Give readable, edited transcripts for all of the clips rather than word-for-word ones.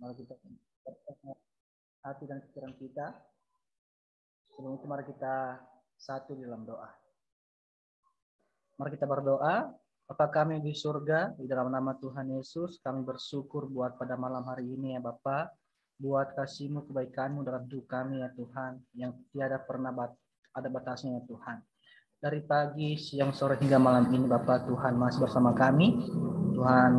Mari kita hati dan pikiran kita. Sebelum itu mari kita satu di dalam doa. Mari kita berdoa. Bapa kami di surga, di dalam nama Tuhan Yesus, kami bersyukur buat pada malam hari ini ya Bapa, buat kasih-Mu, kebaikan-Mu dalam hidup kami ya Tuhan, yang tiada pernah ada batasnya ya Tuhan. Dari pagi, siang, sore hingga malam ini Bapak Tuhan masih bersama kami. Tuhan,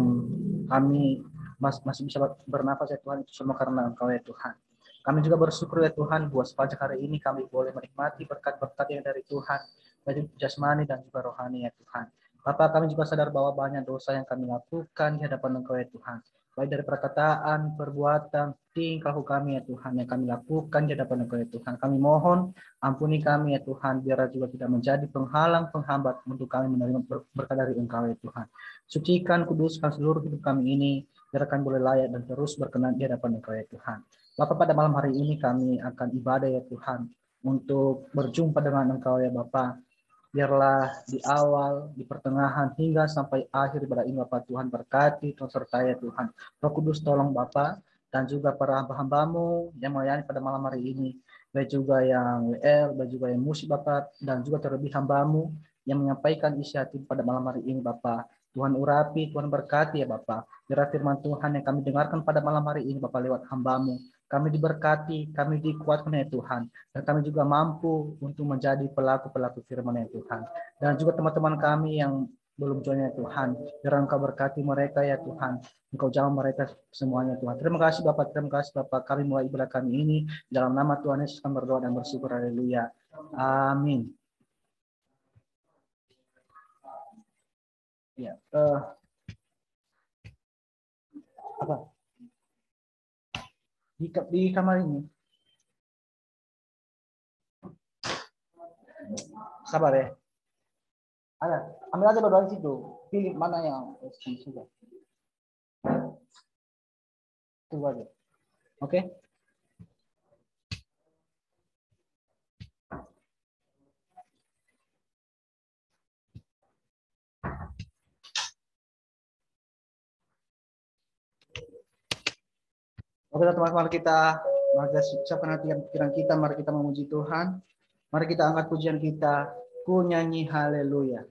kami masih bisa bernafas ya Tuhan, itu semua karena Engkau ya Tuhan. Kami juga bersyukur ya Tuhan, buat sepanjang hari ini kami boleh menikmati berkat-berkat yang dari Tuhan, baik jasmani dan juga rohani ya Tuhan. Bapak, kami juga sadar bahwa banyak dosa yang kami lakukan di hadapan Engkau ya Tuhan. Baik dari perkataan, perbuatan, tingkah laku kami ya Tuhan yang kami lakukan di hadapan Engkau ya Tuhan. Kami mohon ampuni kami ya Tuhan, biar juga tidak menjadi penghalang, penghambat untuk kami menerima berkat dari Engkau ya Tuhan. Sucikan, kuduskan seluruh hidup kami ini, biar kami boleh layak dan terus berkenan di hadapan Engkau ya Tuhan. Bapak, pada malam hari ini kami akan ibadah ya Tuhan, untuk berjumpa dengan Engkau ya Bapak. Biarlah di awal, di pertengahan, hingga sampai akhir ibadah ini Bapak Tuhan berkati, Tuhan sertai ya Tuhan. Roh Kudus tolong Bapak, dan juga para hamba-Hamba-Mu yang melayani pada malam hari ini, baik juga yang WL, baik juga yang musik Bapak, dan juga terlebih hamba-Mu yang menyampaikan isi hati pada malam hari ini Bapak. Tuhan urapi, Tuhan berkati ya Bapak. Biar firman Tuhan yang kami dengarkan pada malam hari ini Bapak lewat hamba-Mu, kami diberkati, kami dikuatkan ya Tuhan. Dan kami juga mampu untuk menjadi pelaku-pelaku firman ya Tuhan. Dan juga teman-teman kami yang belum join ya Tuhan. Biar Engkau berkati mereka ya Tuhan. Engkau jamah mereka semuanya Tuhan. Terima kasih Bapak, terima kasih Bapak. Kami mulai ibadah kami ini dalam nama Tuhan Yesus kami berdoa dan bersyukur. Haleluya. Amin. Ya, apa? Di kamar ini. Sabar ya. Ada, ambil aja berdoa di situ. Pilih mana yang sudah. Tunggu aja. Oke. Oke teman-teman, mari kita siapkan hati dan pikiran kita, mari kita memuji Tuhan. Mari kita angkat pujian kita, ku nyanyi haleluya.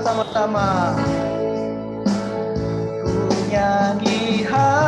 Sama-sama ku nyanyi haleluya,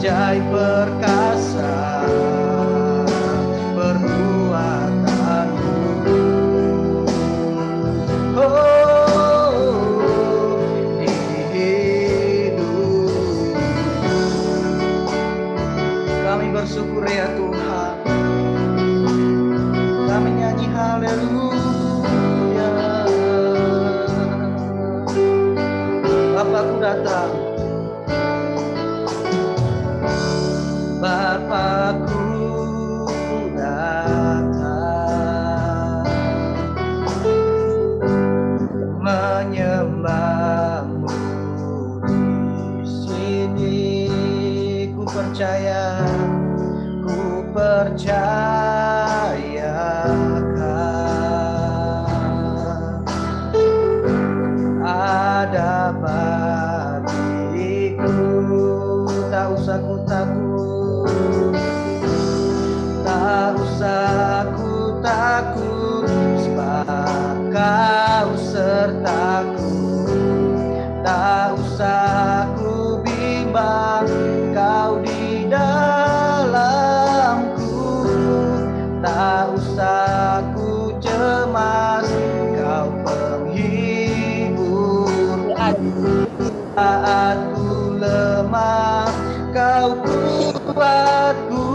ajaib perkasa perbuatanmu. Di hidup kami bersyukur ya Tuhan, kami nyanyi haleluya. Bapakku datang, Bapakku datang, menyembahmu di sini. Ku percaya, ku percayakan ada bagiku. Tak usah ku takut, tak usah ku takut, sebab Kau sertaku. Tak usah ku bimbang, Kau di dalamku. Tak usah ku cemas, Kau penghibur. Saat ku lemah, Kau kuatku.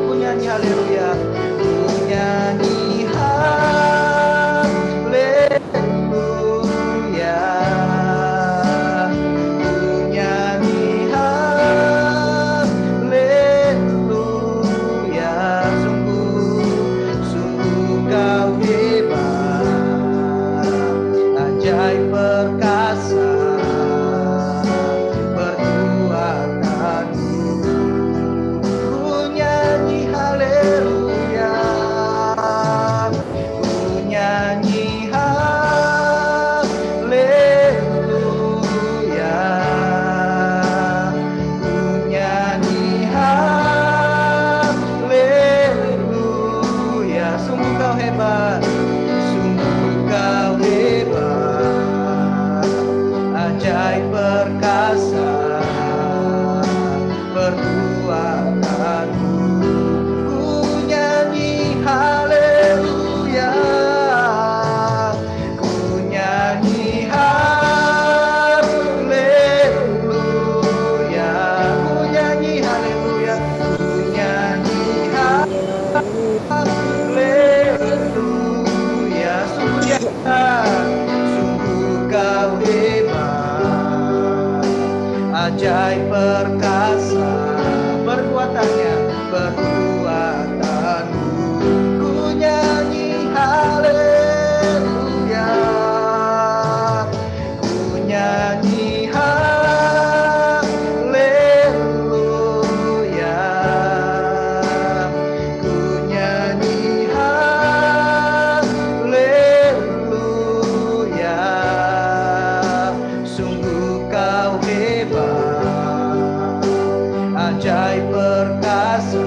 Ku nyanyi haleluya, ku nyanyi haleluya, ku nyanyi haleluya. Sungguh Kau hebat, ajaib perkasa perbuatanmu. Ku nyanyi haleluya, ku nyanyi haleluya, ku nyanyi haleluya. Sungguh Kau hebat, sungguh Kau hebat, ajaib perkasa perbuatanmu. Ku nyanyi haleluya, ku nyanyi haleluya, ku nyanyi haleluya, ku nyanyi haleluya. Sungguh Kau hebat, ajaib perkasa perbuatannya, perbuatanmu. Ku nyanyi haleluya, ku nyanyi haleluya, ku nyanyi haleluya. Sungguh Kau hebat, ajaib perkasa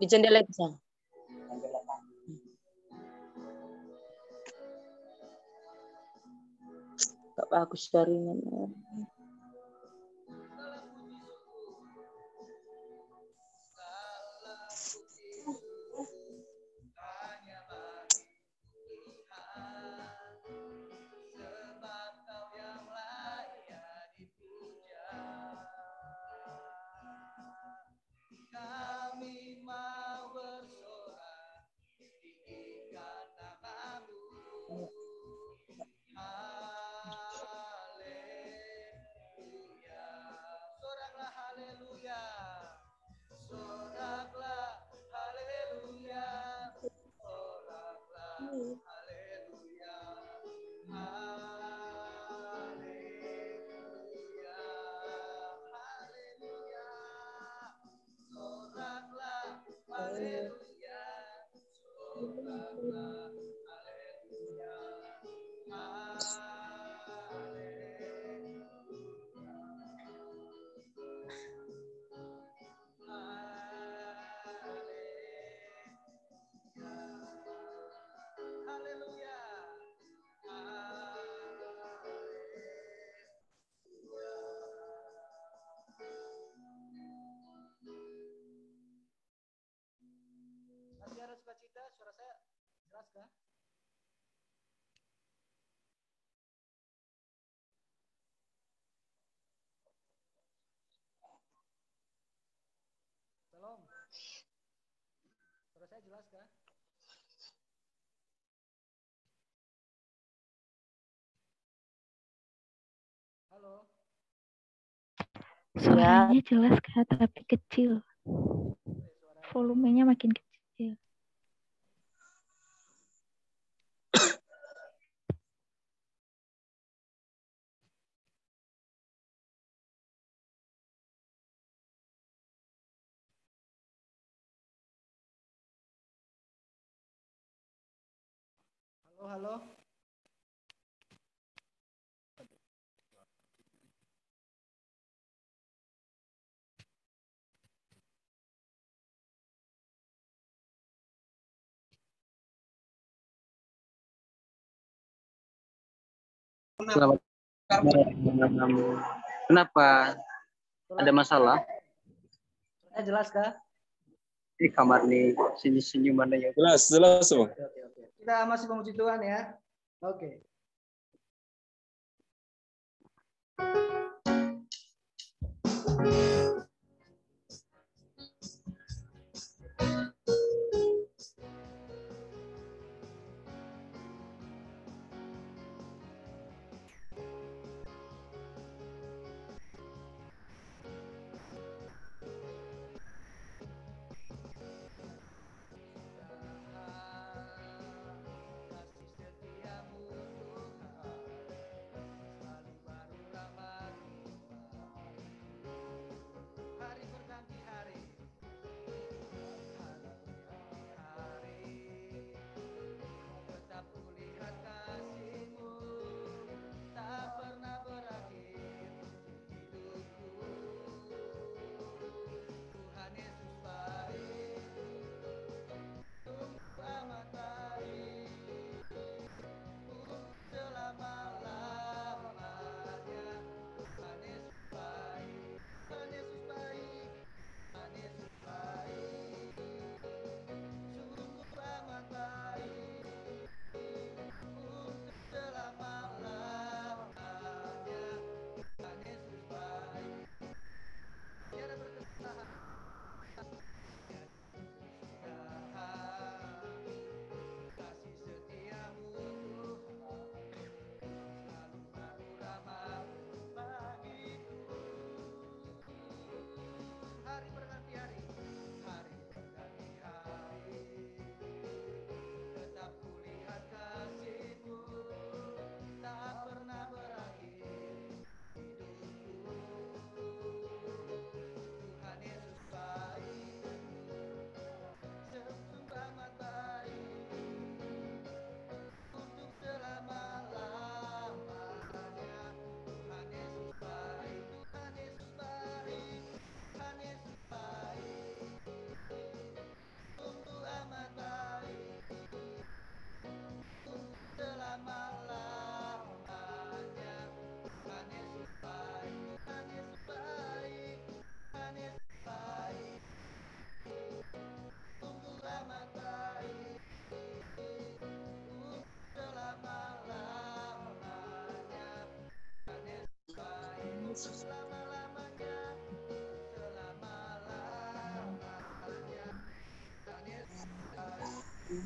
Di jendela bisa. Gak bagus jaringannya. Masih ada sukacita, suara saya jelas kah? Salam. Suara saya jelas kah? Halo. Suaranya jelas Kak, tapi kecil. Volumenya makin kecil. Halo, halo. Kenapa? Ada masalah? Suaranya jelas kah? Di kamar nih, sini mana ya? Jelas semua. Oke. Kita masih memuji Tuhan ya. Oke. Kasih setiamu Bang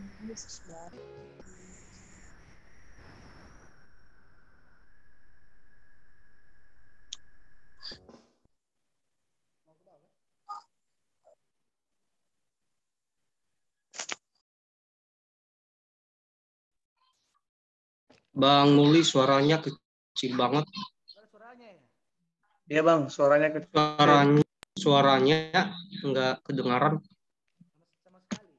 Muli suaranya kecil banget. Suaranya ya. Iya bang, suaranya kecil. Suaranya nggak kedengaran. Sama sekali.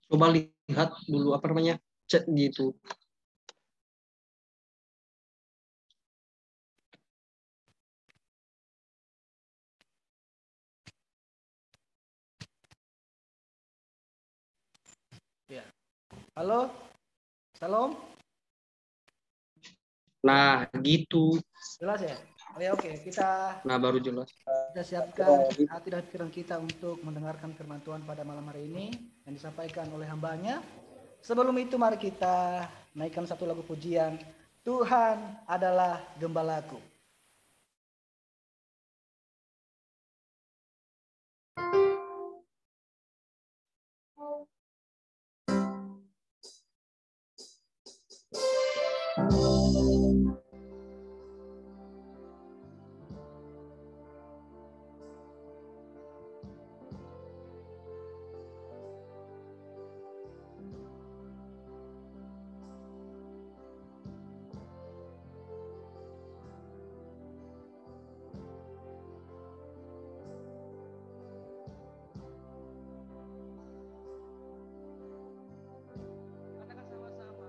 Coba lihat dulu apa namanya, chat gitu. Ya. Halo. Salam. Nah gitu. Jelas ya? Oh ya oke, kita Nah baru jelas. siapkan hati dan pikiran kita untuk mendengarkan firman Tuhan pada malam hari ini yang disampaikan oleh hambanya. Sebelum itu mari kita naikkan satu lagu pujian. Tuhan adalah gembalaku. Katakan sama-sama.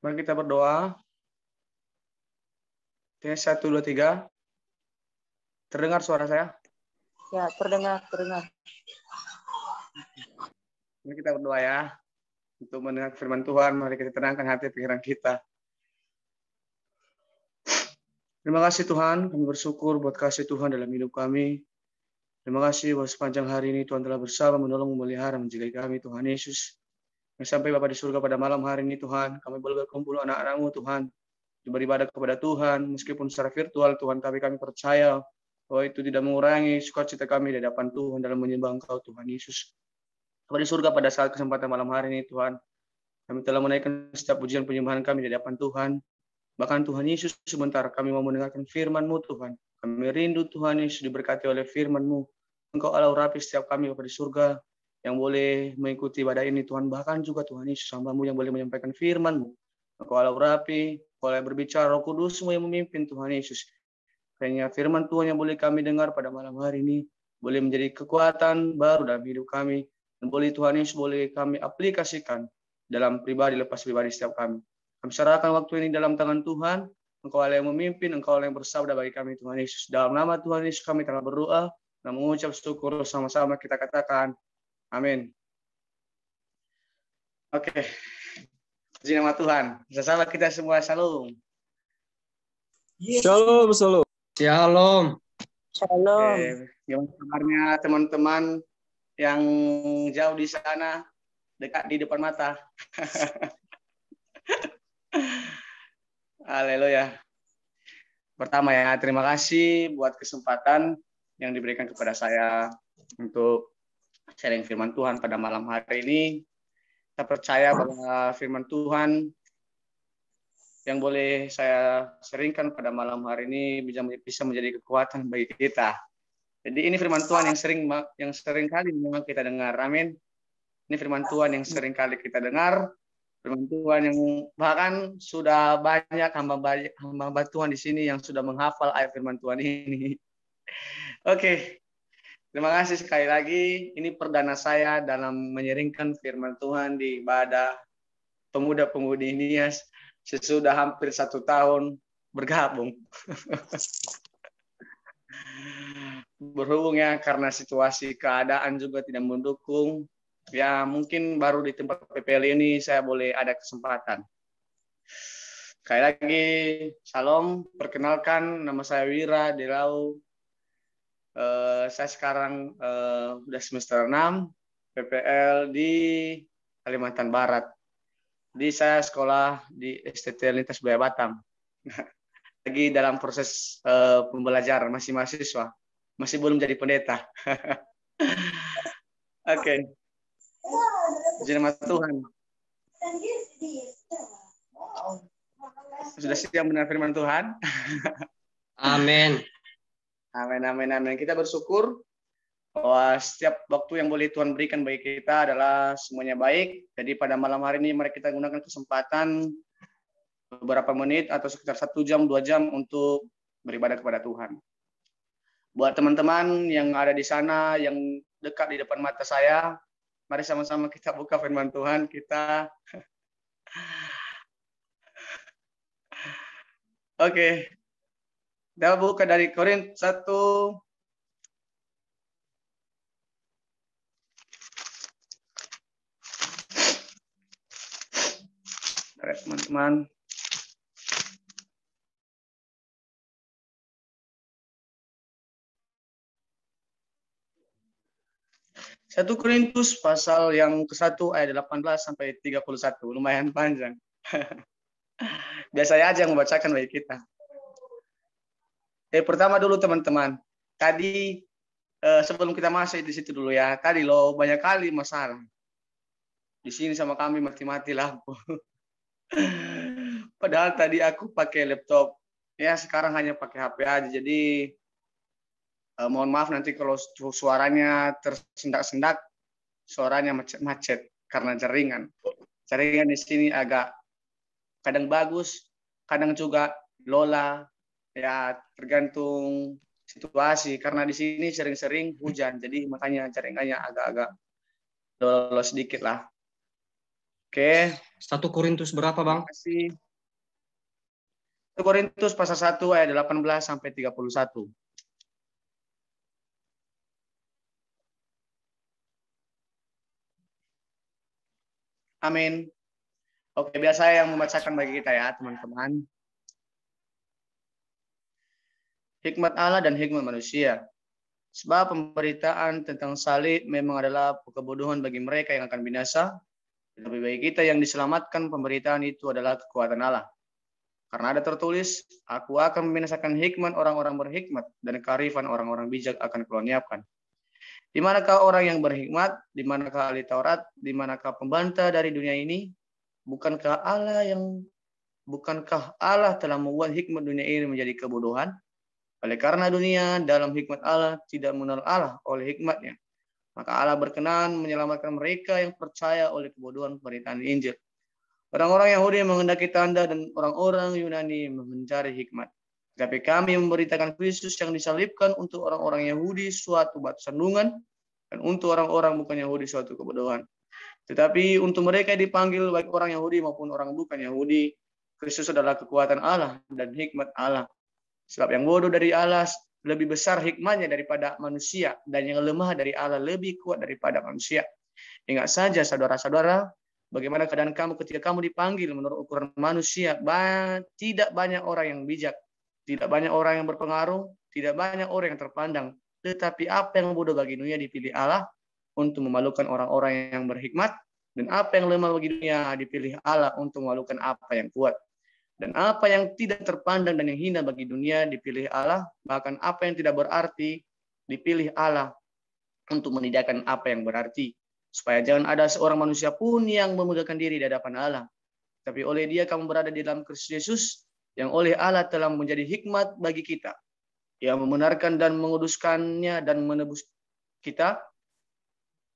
Mari kita berdoa. Oke, 1, 2, 3. Terdengar suara saya? Ya, terdengar. Mari kita berdoa ya. Untuk mendengar firman Tuhan, mari kita tenangkan hati pikiran kita. Terima kasih Tuhan, kami bersyukur buat kasih Tuhan dalam hidup kami. Terima kasih buat sepanjang hari ini Tuhan telah bersama menolong, memelihara, menjaga kami Tuhan Yesus. Sampai Bapa di surga pada malam hari ini Tuhan, kami boleh berkumpul anak-anak-Mu Tuhan. Beribadah kepada Tuhan, meskipun secara virtual Tuhan, tapi kami percaya bahwa itu tidak mengurangi sukacita kami di hadapan Tuhan dalam menyembah Engkau Tuhan Yesus. Bapa di surga pada saat kesempatan malam hari ini Tuhan, kami telah menaikkan setiap pujian penyembahan kami di hadapan Tuhan. Bahkan Tuhan Yesus, sebentar kami mau mendengarkan firman-Mu Tuhan. Kami rindu Tuhan Yesus diberkati oleh firman-Mu. Engkau Allah urapi setiap kami Bapa di surga yang boleh mengikuti ibadah ini Tuhan. Bahkan juga Tuhan Yesus, hamba-Mu yang boleh menyampaikan firman-Mu. Engkau Allah urapi, boleh berbicara Roh Kudus-Mu yang memimpin Tuhan Yesus. Hanya firman Tuhan yang boleh kami dengar pada malam hari ini boleh menjadi kekuatan baru dalam hidup kami. Dan boleh Tuhan Yesus boleh kami aplikasikan dalam pribadi lepas pribadi setiap kami. Kami serahkan waktu ini dalam tangan Tuhan. Engkau Allah yang memimpin, Engkau Allah yang bersabda bagi kami Tuhan Yesus. Dalam nama Tuhan Yesus kami telah berdoa dan mengucap syukur sama-sama kita katakan. Amin. Oke. Puji nama Tuhan. Bersama kita semua shalom. Shalom, shalom. Shalom. Shalom. Gimana kabarnya teman-teman yang jauh di sana, dekat di depan mata? Haleluya. Pertama ya, terima kasih buat kesempatan yang diberikan kepada saya untuk sharing firman Tuhan pada malam hari ini. Saya percaya bahwa firman Tuhan yang boleh saya seringkan pada malam hari ini bisa menjadi kekuatan bagi kita. Jadi ini firman Tuhan yang sering kali memang kita dengar. Amin. Ini firman Tuhan yang sering kali kita dengar. Firman Tuhan yang bahkan sudah banyak hamba Tuhan di sini yang sudah menghafal ayat firman Tuhan ini. Oke. Terima kasih sekali lagi. Ini perdana saya dalam menyeringkan firman Tuhan di ibadah pemuda-pemudi Nias sesudah hampir 1 tahun bergabung. Berhubung ya karena situasi keadaan juga tidak mendukung, ya mungkin baru di tempat PPL ini saya boleh ada kesempatan. Sekali lagi, salam, perkenalkan nama saya Wira Delau. Saya sekarang udah semester 6 PPL di Kalimantan Barat. Jadi saya sekolah di STT Lintas Budaya Batam. Lagi dalam proses pembelajaran, masih mahasiswa. Masih belum jadi pendeta. Oke. Puji nama Tuhan. Sudah siap mendengar firman Tuhan? Amin. Amin, amin, amin. Kita bersyukur bahwa setiap waktu yang boleh Tuhan berikan bagi kita adalah semuanya baik. Jadi pada malam hari ini mari kita gunakan kesempatan beberapa menit atau sekitar 1 jam, 2 jam untuk beribadah kepada Tuhan. Buat teman-teman yang ada di sana, yang dekat di depan mata saya, mari sama-sama kita buka firman Tuhan. Oke. Kita buka dari Korintus 1. Teman-teman. Satu Korintus pasal yang ke-1 ayat 18 sampai 31. Lumayan panjang. Biasa aja yang membacakan bagi kita. Pertama dulu teman-teman. Tadi sebelum kita masuk di situ dulu ya. Tadi loh banyak kali masalah. Di sini sama kami mati-mati lampu. Padahal tadi aku pakai laptop. Ya sekarang hanya pakai HP aja. Jadi mohon maaf nanti kalau suaranya tersendak-sendak, suaranya macet karena jaringan. Jaringan di sini agak kadang bagus, kadang juga lola, ya tergantung situasi. Karena di sini sering-sering hujan, jadi makanya jaringannya agak-agak lolos sedikit lah. Oke. 1 Korintus berapa, Bang? Terima kasih. 1 Korintus pasal 1 ayat 18 sampai 31. Amin. Oke, biar saya yang membacakan bagi kita ya, teman-teman. Hikmat Allah dan hikmat manusia. Sebab pemberitaan tentang salib memang adalah kebodohan bagi mereka yang akan binasa. Tetapi bagi kita yang diselamatkan, pemberitaan itu adalah kekuatan Allah. Karena ada tertulis, aku akan membinasakan hikmat orang-orang berhikmat, dan kearifan orang-orang bijak akan kulenyapkan. Di manakah orang yang berhikmat? Di manakah ahli Taurat? Di manakah pembantah dari dunia ini? Bukankah Allah telah membuat hikmat dunia ini menjadi kebodohan? Oleh karena dunia dalam hikmat Allah tidak mengenal Allah oleh hikmatnya, maka Allah berkenan menyelamatkan mereka yang percaya oleh kebodohan pemberitaan Injil. Orang-orang Yahudi menghendaki tanda dan orang-orang Yunani mencari hikmat. Tetapi kami memberitakan Kristus yang disalibkan untuk orang-orang Yahudi suatu batu sandungan, dan untuk orang-orang bukan Yahudi suatu kebodohan. Tetapi untuk mereka yang dipanggil baik orang Yahudi maupun orang bukan Yahudi, Kristus adalah kekuatan Allah dan hikmat Allah. Sebab yang bodoh dari Allah lebih besar hikmatnya daripada manusia, dan yang lemah dari Allah lebih kuat daripada manusia. Ingat saja saudara-saudara, bagaimana keadaan kamu ketika kamu dipanggil menurut ukuran manusia. Tidak banyak orang yang bijak, tidak banyak orang yang berpengaruh, tidak banyak orang yang terpandang. Tetapi apa yang bodoh bagi dunia dipilih Allah untuk memalukan orang-orang yang berhikmat, dan apa yang lemah bagi dunia dipilih Allah untuk memalukan apa yang kuat. Dan apa yang tidak terpandang dan yang hina bagi dunia dipilih Allah, bahkan apa yang tidak berarti dipilih Allah untuk menidakkan apa yang berarti, supaya jangan ada seorang manusia pun yang memegahkan diri di hadapan Allah. Tapi oleh Dia kamu berada di dalam Kristus Yesus, yang oleh Allah telah menjadi hikmat bagi kita, yang membenarkan dan menguduskannya dan menebus kita.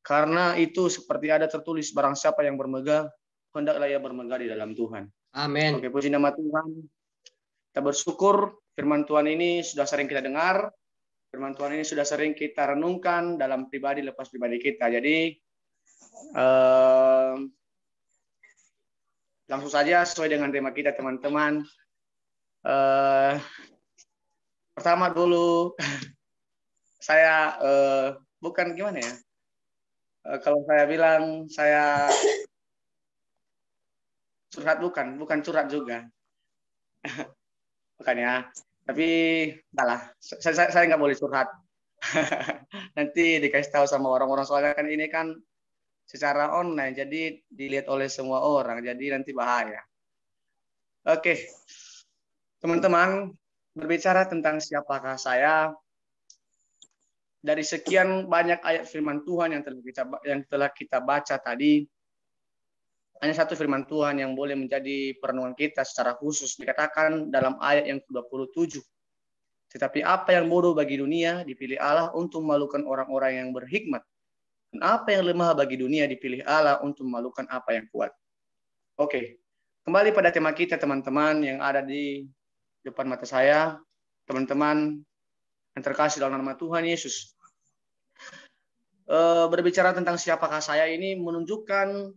Karena itu seperti ada tertulis, barang siapa yang bermegah, hendaklah ia bermegah di dalam Tuhan. Amin. Oke, puji nama Tuhan. Kita bersyukur firman Tuhan ini sudah sering kita dengar. Firman Tuhan ini sudah sering kita renungkan dalam pribadi lepas pribadi kita. Jadi langsung saja sesuai dengan tema kita, teman-teman. Pertama dulu saya bukan gimana ya? Kalau saya bilang saya curhat, bukan curhat juga. Bukan ya. Tapi entahlah, saya nggak boleh curhat. Nanti dikasih tahu sama orang-orang, soalnya kan ini kan secara online, jadi dilihat oleh semua orang, jadi nanti bahaya. Oke. Teman-teman, berbicara tentang siapakah saya, dari sekian banyak ayat firman Tuhan yang telah kita baca tadi, hanya satu firman Tuhan yang boleh menjadi perenungan kita secara khusus, dikatakan dalam ayat yang ke-27. Tetapi apa yang bodoh bagi dunia dipilih Allah untuk memalukan orang-orang yang berhikmat. Dan apa yang lemah bagi dunia dipilih Allah untuk memalukan apa yang kuat. Oke, kembali pada tema kita, teman-teman yang ada di depan mata saya. Teman-teman yang terkasih dalam nama Tuhan Yesus. Berbicara tentang siapakah saya ini menunjukkan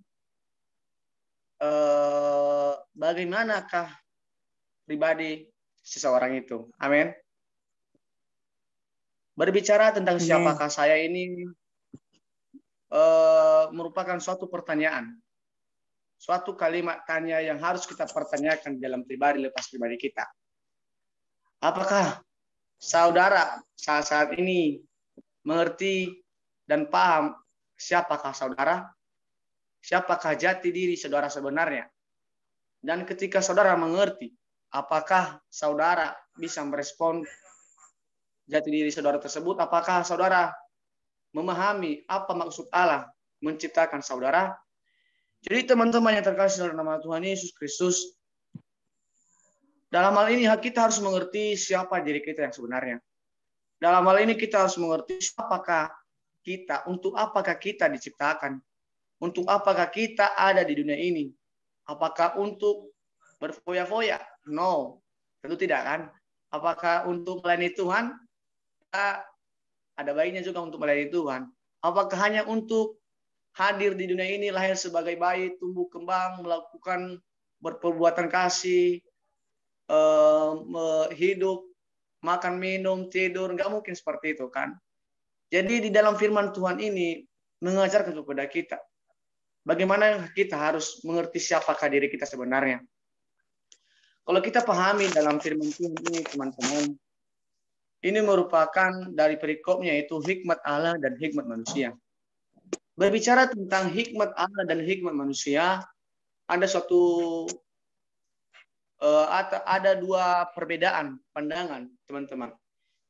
bagaimanakah pribadi seseorang itu. Amin. Berbicara tentang siapakah saya ini merupakan suatu pertanyaan, suatu kalimat tanya yang harus kita pertanyakan dalam pribadi lepas pribadi kita. Apakah saudara saat ini mengerti dan paham siapakah saudara? Siapakah jati diri saudara sebenarnya? Dan ketika saudara mengerti, apakah saudara bisa merespon jati diri saudara tersebut? Apakah saudara memahami apa maksud Allah menciptakan saudara? Jadi teman-teman yang terkasih dalam nama Tuhan Yesus Kristus, dalam hal ini kita harus mengerti siapa diri kita yang sebenarnya. Dalam hal ini kita harus mengerti siapakah kita, untuk apakah kita diciptakan. Untuk apakah kita ada di dunia ini? Apakah untuk berfoya-foya? No, tentu tidak kan. Apakah untuk melayani Tuhan? Ada baiknya juga untuk melayani Tuhan. Apakah hanya untuk hadir di dunia ini, lahir sebagai bayi, tumbuh kembang, melakukan berperbuatan kasih, hidup, makan, minum, tidur. Nggak mungkin seperti itu kan. Jadi di dalam firman Tuhan ini mengajarkan kepada kita bagaimana kita harus mengerti siapakah diri kita sebenarnya. Kalau kita pahami dalam firman Tuhan ini, teman-teman, ini merupakan dari perikopnya yaitu hikmat Allah dan hikmat manusia. Berbicara tentang hikmat Allah dan hikmat manusia, ada ada dua perbedaan pandangan, teman-teman.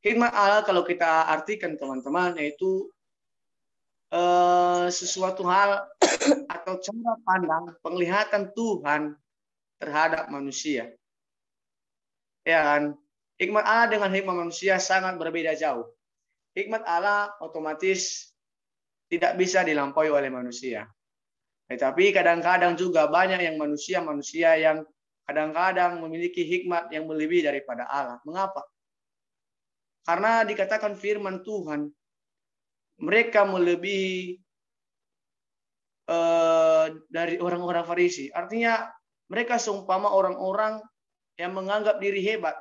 Hikmat Allah kalau kita artikan, teman-teman, yaitu sesuatu hal atau cara pandang penglihatan Tuhan terhadap manusia. Ya kan? Hikmat Allah dengan hikmat manusia sangat berbeda jauh. Hikmat Allah otomatis tidak bisa dilampaui oleh manusia. Tetapi kadang-kadang juga banyak yang manusia yang kadang-kadang memiliki hikmat yang melebihi daripada Allah. Mengapa? Karena dikatakan firman Tuhan, mereka melebihi dari orang-orang Farisi. Artinya mereka seumpama orang-orang yang menganggap diri hebat.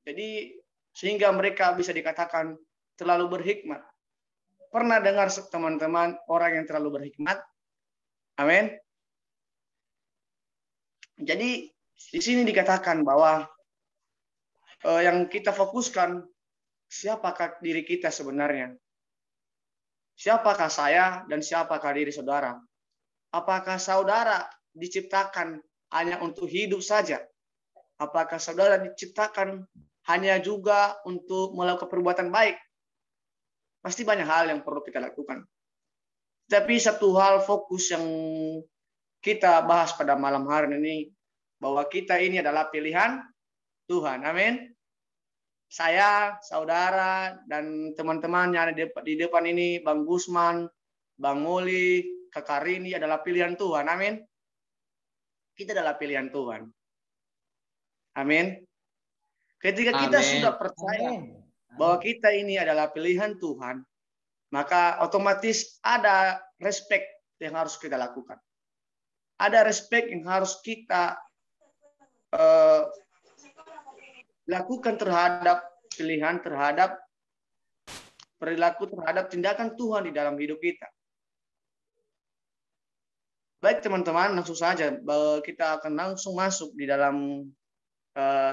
Jadi sehingga mereka bisa dikatakan terlalu berhikmat. Pernah dengar teman-teman orang yang terlalu berhikmat? Amin. Jadi di sini dikatakan bahwa yang kita fokuskan, siapakah diri kita sebenarnya? Siapakah saya dan siapakah diri saudara? Apakah saudara diciptakan hanya untuk hidup saja? Apakah saudara diciptakan hanya juga untuk melakukan perbuatan baik? Pasti banyak hal yang perlu kita lakukan. Tapi satu hal fokus yang kita bahas pada malam hari ini, bahwa kita ini adalah pilihan Tuhan. Amin. Saya, saudara, dan teman-teman yang ada di depan ini, Bang Gusman, Bang Muli, Kak Rini adalah pilihan Tuhan. Amin. Kita adalah pilihan Tuhan. Amin. Ketika kita sudah percaya bahwa kita ini adalah pilihan Tuhan, maka otomatis ada respect yang harus kita lakukan. Ada respect yang harus kita lakukan terhadap pilihan, terhadap perilaku, terhadap tindakan Tuhan di dalam hidup kita. Baik teman-teman, langsung saja kita akan langsung masuk di dalam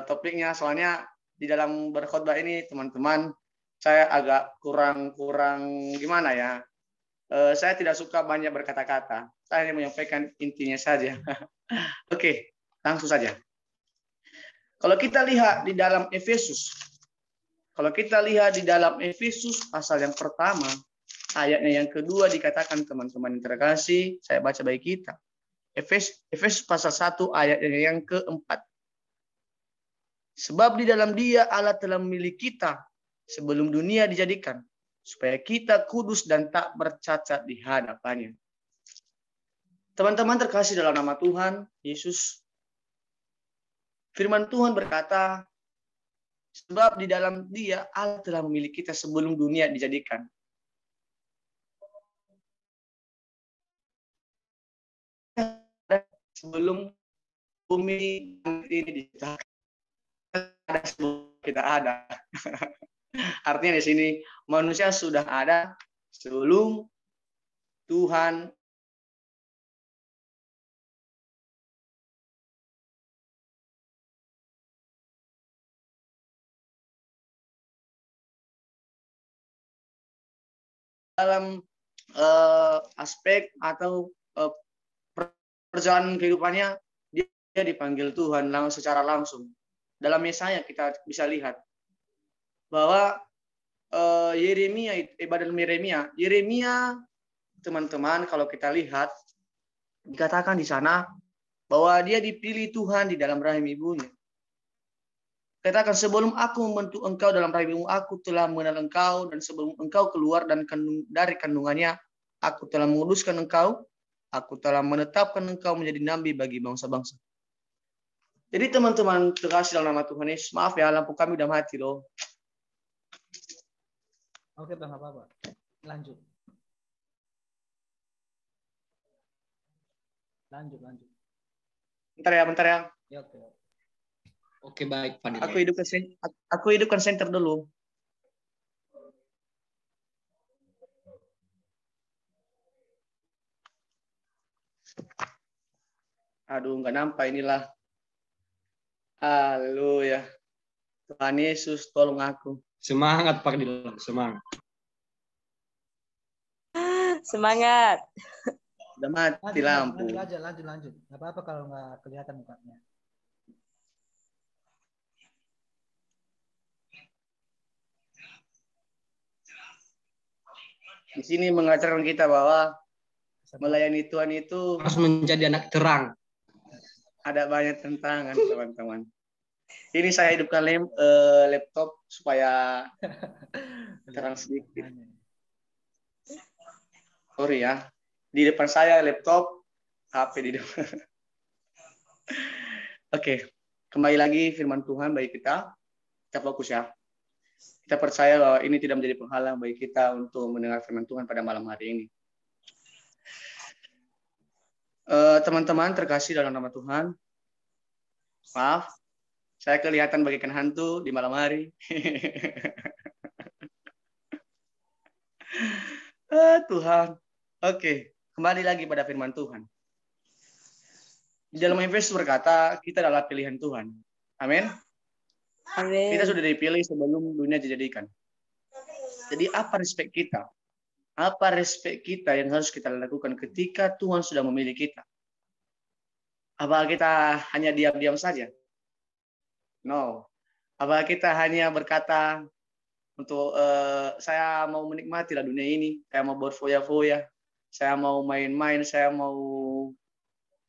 topiknya. Soalnya di dalam berkhotbah ini, teman-teman, saya agak kurang gimana ya. Saya tidak suka banyak berkata-kata. Saya hanya menyampaikan intinya saja. Oke, langsung saja. Kalau kita lihat di dalam Efesus, pasal yang pertama, ayatnya yang kedua dikatakan, teman-teman yang terkasih, saya baca bagi kita. Efesus pasal 1 ayatnya yang keempat. Sebab di dalam Dia Allah telah memilih kita sebelum dunia dijadikan, supaya kita kudus dan tak bercacat di hadapannya. Teman-teman terkasih dalam nama Tuhan Yesus, firman Tuhan berkata, sebab di dalam Dia Allah telah memilih kita sebelum dunia dijadikan. Sebelum bumi ini diciptakan, ada sebelum kita ada. Artinya di sini manusia sudah ada sebelum Tuhan dalam aspek atau perjalanan kehidupannya dia dipanggil Tuhan secara langsung. Dalam Yesaya kita bisa lihat bahwa Yeremia, teman-teman, kalau kita lihat dikatakan di sana bahwa dia dipilih Tuhan di dalam rahim ibunya. Katakan, sebelum aku membentuk engkau dalam rahim ibumu, aku telah mengenal engkau, dan sebelum engkau keluar dari kandungannya, aku telah menguduskan engkau, aku telah menetapkan engkau menjadi nabi bagi bangsa-bangsa. Jadi teman-teman terkasih dalam nama Tuhan Yesus, maaf ya, lampu kami udah mati loh. Oke, Bang, apa-apa. Lanjut. Lanjut, lanjut. Bentar ya. Ya, oke. Oke, baik, Fadil. Aku hidupkan center dulu. Aduh, nggak nampak inilah. Haleluya. Tuhan Yesus, tolong aku. Semangat, Fadil. Semangat. Semangat. Udah mati lampu. Lanjut. Nggak apa-apa kalau nggak kelihatan mukanya. Di sini mengajarkan kita bahwa melayani Tuhan itu Harus menjadi anak terang. ada banyak tantangan, teman-teman. Ini saya hidupkan laptop supaya terang sedikit. Sorry ya. Di depan saya laptop, HP di depan. Oke, kembali lagi firman Tuhan bagi kita. Kita fokus ya. Kita percaya bahwa ini tidak menjadi penghalang bagi kita untuk mendengar firman Tuhan pada malam hari ini. Teman-teman terkasih dalam nama Tuhan. Maaf, saya kelihatan bagaikan hantu di malam hari. Tuhan. Oke, kembali lagi pada firman Tuhan. Di dalam Efesus berkata, kita adalah pilihan Tuhan. Amin. Amin. Kita sudah dipilih sebelum dunia dijadikan. Jadi apa respek kita? Apa respek kita yang harus kita lakukan ketika Tuhan sudah memilih kita? Apa kita hanya diam-diam saja? No. Apa kita hanya berkata untuk saya mau menikmati lah dunia ini, saya mau berfoya-foya, saya mau main-main, saya mau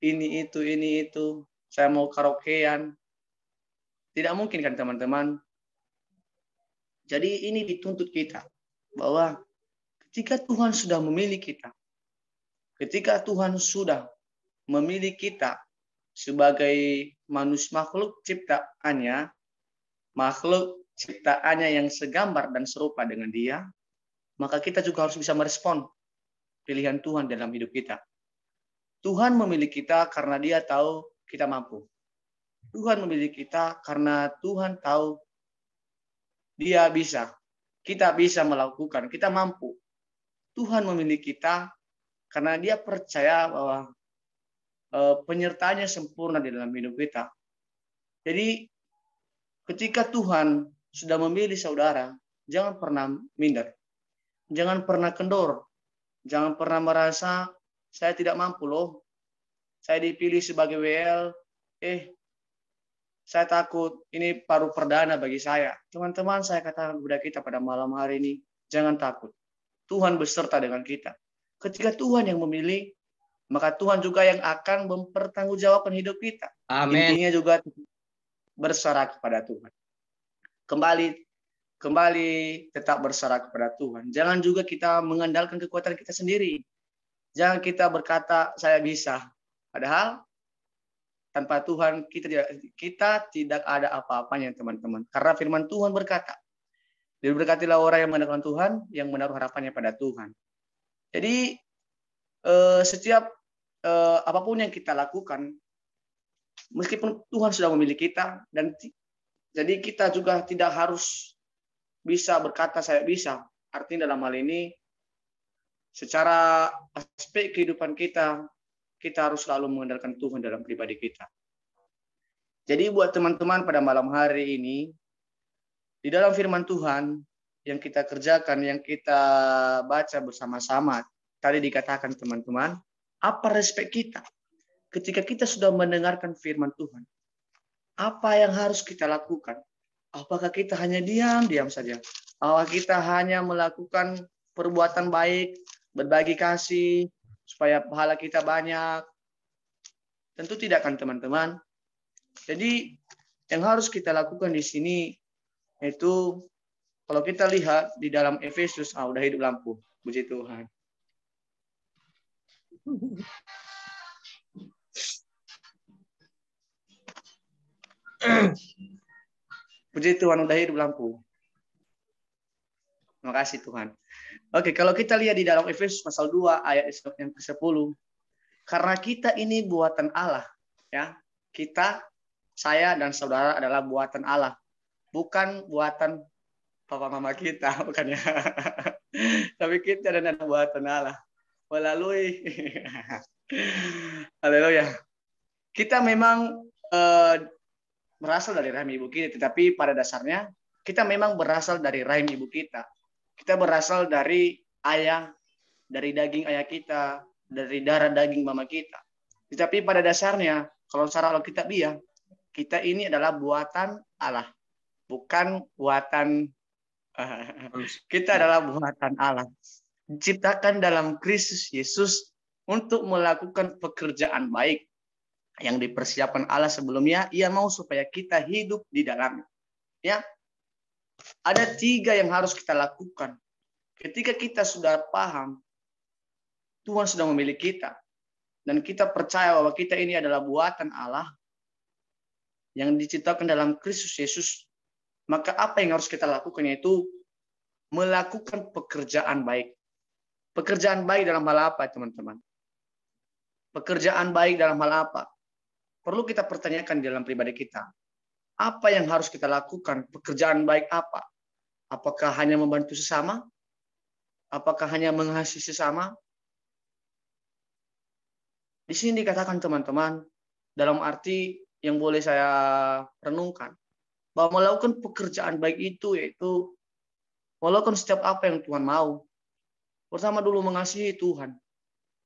ini itu, saya mau karaokean. Tidak mungkin kan teman-teman? Jadi ini dituntut kita bahwa ketika Tuhan sudah memilih kita, ketika Tuhan sudah memilih kita sebagai makhluk ciptaannya yang segambar dan serupa dengan Dia, maka kita juga harus bisa merespon pilihan Tuhan dalam hidup kita. Tuhan memilih kita karena Dia tahu kita mampu. Tuhan memilih kita karena Tuhan tahu Dia bisa. Kita bisa melakukan, kita mampu. Tuhan memilih kita karena Dia percaya bahwa penyertaannya sempurna di dalam hidup kita. Jadi ketika Tuhan sudah memilih saudara, jangan pernah minder. Jangan pernah kendor. Jangan pernah merasa saya tidak mampu loh. Saya dipilih sebagai WL. Saya takut ini paruh perdana bagi saya. Teman-teman, saya katakan kepada kita pada malam hari ini, jangan takut. Tuhan beserta dengan kita. Ketika Tuhan yang memilih, maka Tuhan juga yang akan mempertanggungjawabkan hidup kita. Amin. Intinya juga berserah kepada Tuhan. Kembali tetap berserah kepada Tuhan. Jangan juga kita mengandalkan kekuatan kita sendiri. Jangan kita berkata saya bisa. Padahal tanpa Tuhan kita tidak ada apa-apanya teman-teman. Karena firman Tuhan berkata, diberkatilah orang yang mengandalkan Tuhan, yang menaruh harapannya pada Tuhan. Jadi setiap apapun yang kita lakukan, meskipun Tuhan sudah memilih kita, dan jadi kita juga tidak harus bisa berkata saya bisa. Artinya dalam hal ini, secara aspek kehidupan kita harus selalu mengandalkan Tuhan dalam pribadi kita. Jadi buat teman-teman pada malam hari ini, di dalam firman Tuhan yang kita kerjakan, yang kita baca bersama-sama, tadi dikatakan teman-teman, apa respek kita ketika kita sudah mendengarkan firman Tuhan? Apa yang harus kita lakukan? Apakah kita hanya diam saja? Apakah kita hanya melakukan perbuatan baik, berbagi kasih, supaya pahala kita banyak? Tentu tidak kan teman-teman. Jadi yang harus kita lakukan di sini itu kalau kita lihat di dalam Efesus, udah hidup lampu. Puji Tuhan. Puji Tuhan, udah hidup lampu. Terima kasih Tuhan. Oke, kalau kita lihat di dalam Efesus pasal 2 ayat yang ke-10. Karena kita ini buatan Allah, ya. Kita, saya dan saudara adalah buatan Allah, bukan buatan papa mama kita, bukan ya. Tapi kita adalah buatan Allah melalui haleluya. Kita memang berasal dari rahim ibu kita, tetapi pada dasarnya kita memang berasal dari rahim ibu kita. Kita berasal dari ayah, dari daging ayah kita, dari darah daging mama kita. Tetapi pada dasarnya, kalau secara Alkitabiah, kita ini adalah buatan Allah, bukan buatan kita adalah buatan Allah. Diciptakan dalam Kristus Yesus untuk melakukan pekerjaan baik yang dipersiapkan Allah sebelumnya. Ia mau supaya kita hidup di dalamnya. Ya, ada 3 yang harus kita lakukan. Ketika kita sudah paham, Tuhan sudah memilih kita, dan kita percaya bahwa kita ini adalah buatan Allah yang diciptakan dalam Kristus Yesus, maka apa yang harus kita lakukan yaitu melakukan pekerjaan baik. Pekerjaan baik dalam hal apa, teman-teman? Pekerjaan baik dalam hal apa? Perlu kita pertanyakan dalam pribadi kita. Apa yang harus kita lakukan? Pekerjaan baik apa? Apakah hanya membantu sesama? Apakah hanya mengasihi sesama? Di sini dikatakan, teman-teman, dalam arti yang boleh saya renungkan, bahwa melakukan pekerjaan baik itu yaitu melakukan setiap apa yang Tuhan mau. Pertama dulu mengasihi Tuhan.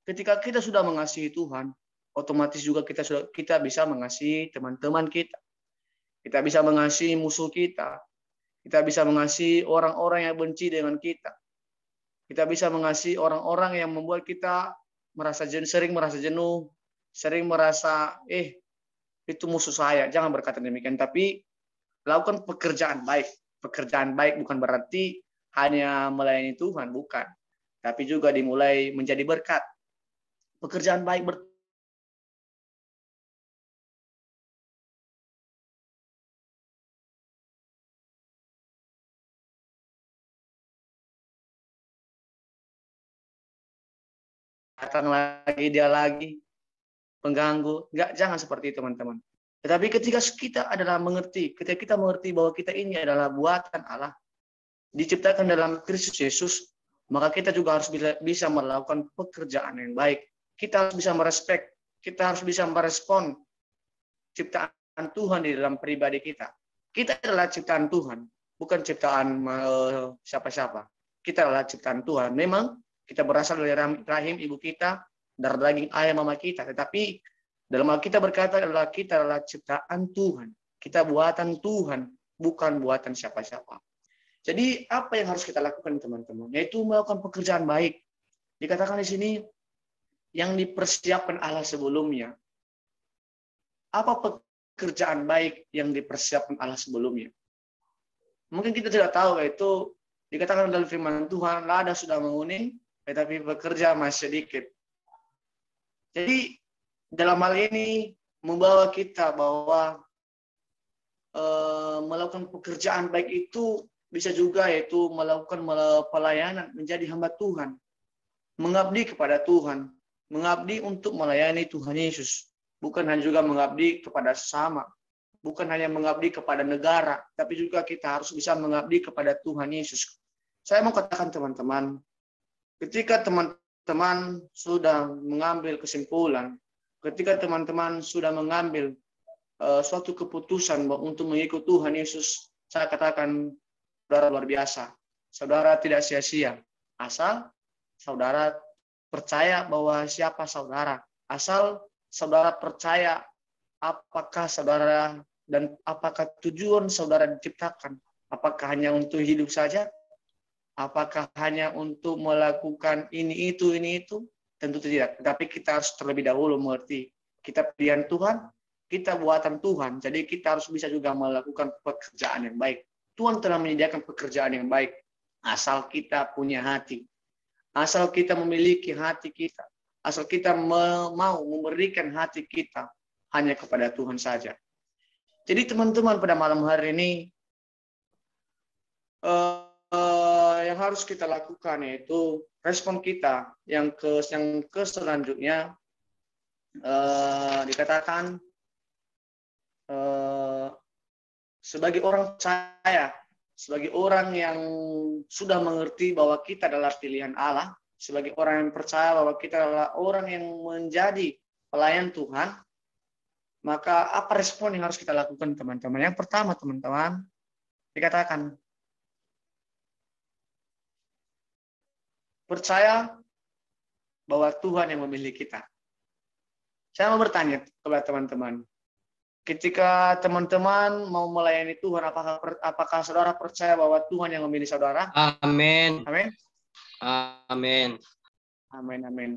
Ketika kita sudah mengasihi Tuhan, otomatis juga kita bisa mengasihi teman-teman kita. Kita bisa mengasihi musuh kita. Kita bisa mengasihi orang-orang yang benci dengan kita. Kita bisa mengasihi orang-orang yang membuat kita sering merasa jenuh, sering merasa itu musuh saya. Jangan berkata demikian, tapi lakukan pekerjaan baik. Pekerjaan baik bukan berarti hanya melayani Tuhan, bukan. Tapi juga dimulai menjadi berkat. Pekerjaan baik datang lagi, dia lagi, pengganggu. Jangan seperti itu, teman-teman. Tetapi ketika kita adalah mengerti, ketika kita mengerti bahwa kita ini adalah buatan Allah, diciptakan dalam Kristus Yesus, maka kita juga harus bisa melakukan pekerjaan yang baik. Kita harus bisa merespek, kita harus bisa merespon ciptaan Tuhan di dalam pribadi kita. Kita adalah ciptaan Tuhan, bukan ciptaan siapa-siapa. Kita adalah ciptaan Tuhan. Memang kita berasal dari rahim ibu kita, darah daging ayah mama kita. Tetapi dalam Alkitab berkata adalah kita adalah ciptaan Tuhan. Kita buatan Tuhan, bukan buatan siapa-siapa. Jadi apa yang harus kita lakukan, teman-teman? Yaitu melakukan pekerjaan baik. Dikatakan di sini yang dipersiapkan Allah sebelumnya. Apa pekerjaan baik yang dipersiapkan Allah sebelumnya? Mungkin kita tidak tahu, yaitu dikatakan dalam firman Tuhan, lada sudah menguning, tetapi bekerja masih sedikit. Jadi dalam hal ini membawa kita bahwa melakukan pekerjaan baik itu bisa juga yaitu melakukan pelayanan, menjadi hamba Tuhan, mengabdi kepada Tuhan, mengabdi untuk melayani Tuhan Yesus, bukan hanya juga mengabdi kepada sesama, bukan hanya mengabdi kepada negara, tapi juga kita harus bisa mengabdi kepada Tuhan Yesus. Saya mau katakan, teman-teman, ketika teman-teman sudah mengambil kesimpulan, ketika teman-teman sudah mengambil suatu keputusan untuk mengikut Tuhan Yesus, saya katakan, saudara luar biasa. Saudara tidak sia-sia. Asal saudara percaya bahwa siapa saudara. Asal saudara percaya apakah saudara dan apakah tujuan saudara diciptakan. Apakah hanya untuk hidup saja? Apakah hanya untuk melakukan ini itu? Tentu tidak. Tetapi kita harus terlebih dahulu mengerti. Kita pilihan Tuhan, kita buatan Tuhan. Jadi kita harus bisa juga melakukan pekerjaan yang baik. Tuhan telah menyediakan pekerjaan yang baik. Asal kita punya hati. Asal kita memiliki hati kita. Asal kita mau memberikan hati kita hanya kepada Tuhan saja. Jadi teman-teman, pada malam hari ini, yang harus kita lakukan yaitu respon kita yang ke selanjutnya dikatakan sebagai orang percaya, sebagai orang yang sudah mengerti bahwa kita adalah pilihan Allah, sebagai orang yang percaya bahwa kita adalah orang yang menjadi pelayan Tuhan, maka apa respon yang harus kita lakukan, teman-teman? Yang pertama, teman-teman, dikatakan percaya bahwa Tuhan yang memilih kita. Saya mau bertanya kepada teman-teman, ketika teman-teman mau melayani Tuhan, apakah saudara percaya bahwa Tuhan yang memilih saudara? Amin. Amin. Amin. Amin. Amin.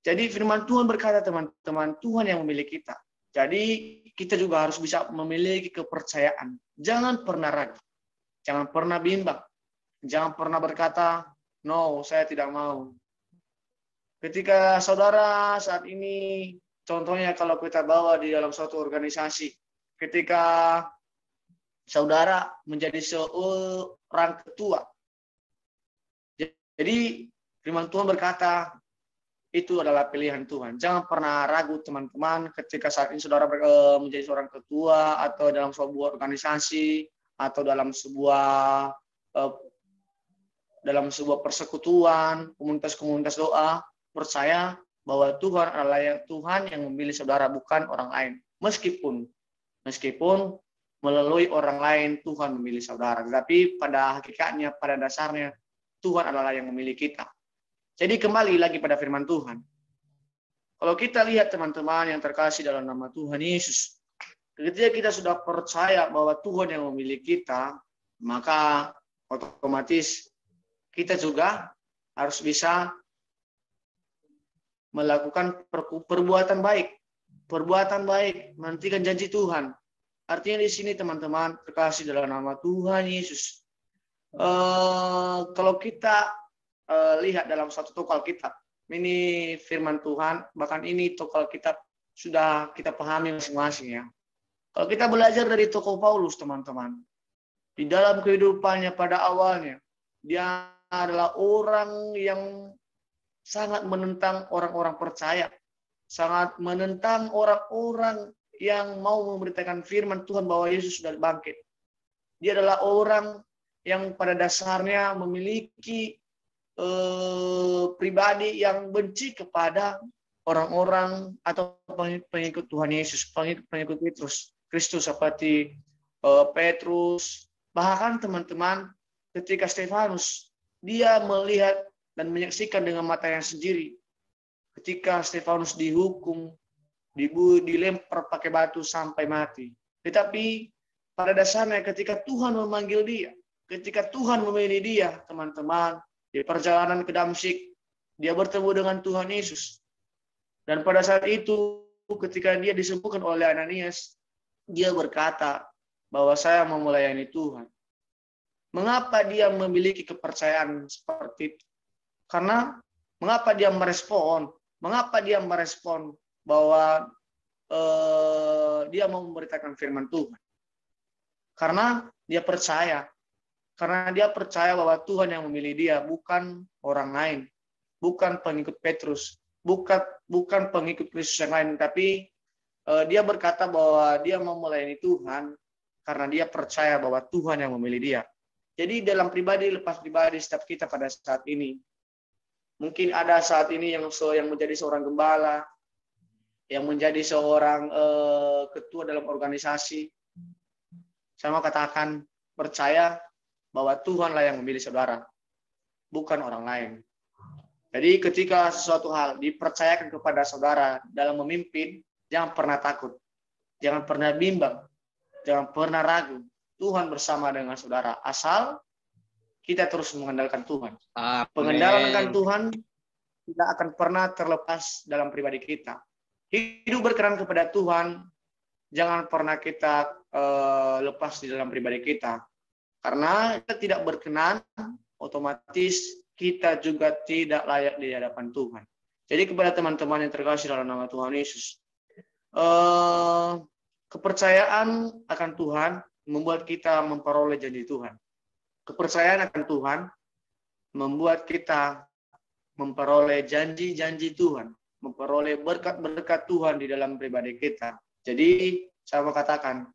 Jadi firman Tuhan berkata, teman-teman, Tuhan yang memilih kita. Jadi kita juga harus bisa memiliki kepercayaan. Jangan pernah ragu. Jangan pernah bimbang. Jangan pernah berkata, no, saya tidak mau. Ketika saudara saat ini, contohnya kalau kita bawa di dalam suatu organisasi, ketika saudara menjadi seorang ketua, jadi firman Tuhan berkata, itu adalah pilihan Tuhan. Jangan pernah ragu, teman-teman, ketika saat ini saudara menjadi seorang ketua, atau dalam sebuah organisasi, atau dalam sebuah persekutuan, komunitas-komunitas doa, percaya bahwa Tuhan adalah Tuhan yang memilih saudara, bukan orang lain. Meskipun melalui orang lain Tuhan memilih saudara, tetapi pada hakikatnya, pada dasarnya Tuhan adalah yang memilih kita. Jadi kembali lagi pada firman Tuhan. Kalau kita lihat, teman-teman yang terkasih dalam nama Tuhan Yesus, ketika kita sudah percaya bahwa Tuhan yang memilih kita, maka otomatis kita juga harus bisa melakukan perbuatan baik. Perbuatan baik, menantikan janji Tuhan. Artinya di sini, teman-teman terkasih dalam nama Tuhan Yesus. Kalau kita lihat dalam satu toko Alkitab, ini firman Tuhan, bahkan ini toko Alkitab sudah kita pahami masing-masing ya. Kalau kita belajar dari toko Paulus, teman-teman, di dalam kehidupannya pada awalnya, dia adalah orang yang sangat menentang orang-orang percaya, sangat menentang orang-orang yang mau memberitakan firman Tuhan bahwa Yesus sudah bangkit. Dia adalah orang yang pada dasarnya memiliki pribadi yang benci kepada orang-orang atau pengikut Tuhan Yesus, pengikut Kristus seperti Petrus. Bahkan, teman-teman, ketika Stefanus, dia melihat dan menyaksikan dengan matanya sendiri ketika Stefanus dihukum, dilempar pakai batu sampai mati. Tetapi pada dasarnya ketika Tuhan memanggil dia, ketika Tuhan memilih dia, teman-teman, di perjalanan ke Damsyik, dia bertemu dengan Tuhan Yesus. Dan pada saat itu, ketika dia disembuhkan oleh Ananias, dia berkata bahwa saya mau melayani Tuhan. Mengapa dia memiliki kepercayaan seperti itu? Karena mengapa dia merespon bahwa dia mau memberitakan firman Tuhan? Karena dia percaya bahwa Tuhan yang memilih dia, bukan orang lain, bukan pengikut Petrus, bukan pengikut Kristus yang lain, tapi dia berkata bahwa dia mau melayani Tuhan karena dia percaya bahwa Tuhan yang memilih dia. Jadi dalam pribadi lepas pribadi setiap kita pada saat ini, mungkin ada saat ini yang menjadi seorang gembala, yang menjadi seorang ketua dalam organisasi. Saya mau katakan, percaya bahwa Tuhanlah yang memilih saudara, bukan orang lain. Jadi ketika sesuatu hal dipercayakan kepada saudara dalam memimpin, jangan pernah takut, jangan pernah bimbang, jangan pernah ragu. Tuhan bersama dengan saudara, asal kita terus mengandalkan Tuhan. Amen. Pengandalkan Tuhan tidak akan pernah terlepas dalam pribadi kita. Hidup berkenan kepada Tuhan, jangan pernah kita lepas di dalam pribadi kita. Karena kita tidak berkenan, otomatis kita juga tidak layak di hadapan Tuhan. Jadi kepada teman-teman yang terkasih dalam nama Tuhan Yesus, kepercayaan akan Tuhan membuat kita memperoleh janji Tuhan. Kepercayaan akan Tuhan membuat kita memperoleh janji-janji Tuhan. memperoleh berkat-berkat Tuhan di dalam pribadi kita. Jadi saya mau katakan,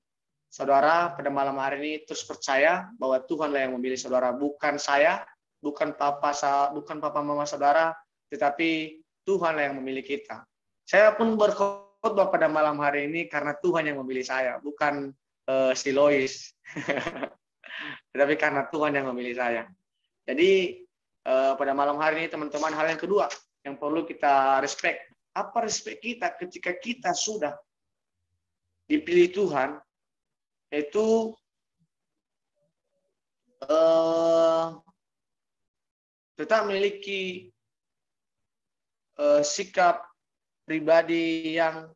saudara pada malam hari ini terus percaya bahwa Tuhanlah yang memilih saudara, bukan saya, bukan papa mama saudara, tetapi Tuhanlah yang memilih kita. Saya pun berkhotbah pada malam hari ini karena Tuhan yang memilih saya, bukan si Lois. Tetapi karena Tuhan yang memilih saya. Jadi pada malam hari ini teman-teman, hal yang kedua yang perlu kita respect. Apa respect kita ketika kita sudah dipilih Tuhan, yaitu tetap memiliki sikap pribadi yang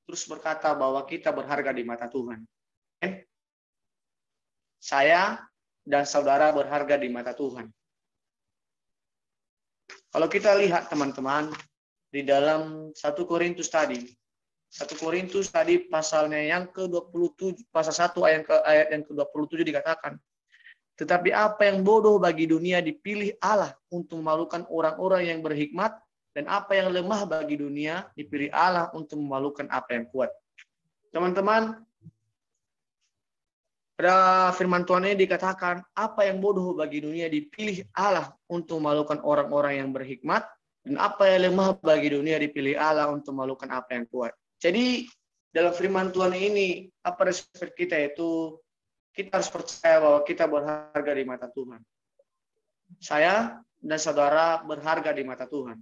terus berkata bahwa kita berharga di mata Tuhan. Saya dan saudara berharga di mata Tuhan. Kalau kita lihat teman-teman, di dalam 1 Korintus tadi, 1 Korintus tadi pasalnya yang ke-27, pasal 1 ayat yang ke-27 dikatakan, tetapi apa yang bodoh bagi dunia dipilih Allah untuk memalukan orang-orang yang berhikmat, dan apa yang lemah bagi dunia dipilih Allah untuk memalukan apa yang kuat. Teman-teman, pada firman Tuhan ini dikatakan, apa yang bodoh bagi dunia dipilih Allah untuk memalukan orang-orang yang berhikmat, dan apa yang lemah bagi dunia dipilih Allah untuk memalukan apa yang kuat. Jadi dalam firman Tuhan ini, apa respect kita itu, kita harus percaya bahwa kita berharga di mata Tuhan. Saya dan saudara berharga di mata Tuhan.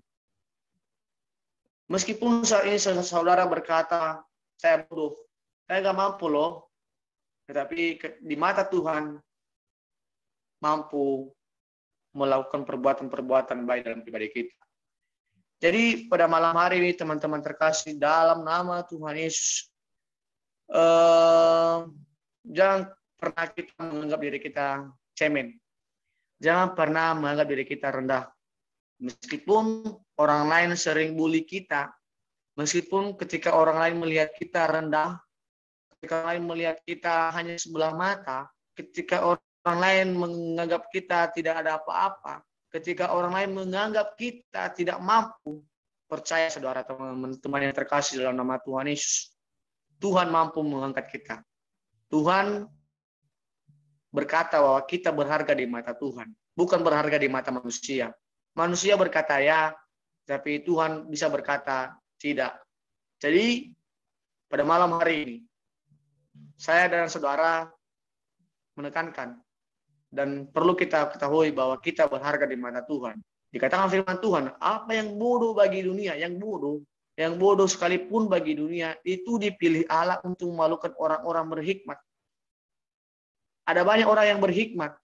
Meskipun saat ini saudara berkata, saya bodoh, saya nggak mampu loh. Tetapi di mata Tuhan mampu melakukan perbuatan-perbuatan baik dalam pribadi kita. Jadi pada malam hari ini teman-teman terkasih dalam nama Tuhan Yesus, jangan pernah kita menganggap diri kita cemen. Jangan pernah menganggap diri kita rendah. Meskipun orang lain sering bully kita, meskipun ketika orang lain melihat kita rendah, ketika orang lain melihat kita hanya sebelah mata, ketika orang lain menganggap kita tidak ada apa-apa, ketika orang lain menganggap kita tidak mampu, percaya saudara teman-teman yang terkasih dalam nama Tuhan Yesus, Tuhan mampu mengangkat kita. Tuhan berkata bahwa kita berharga di mata Tuhan, bukan berharga di mata manusia. Manusia berkata ya, tapi Tuhan bisa berkata tidak. Jadi pada malam hari ini, saya dan saudara menekankan dan perlu kita ketahui bahwa kita berharga di mata Tuhan. Dikatakan firman Tuhan, apa yang bodoh bagi dunia, yang bodoh sekalipun bagi dunia, itu dipilih Allah untuk memalukan orang-orang berhikmat. Ada banyak orang yang berhikmat.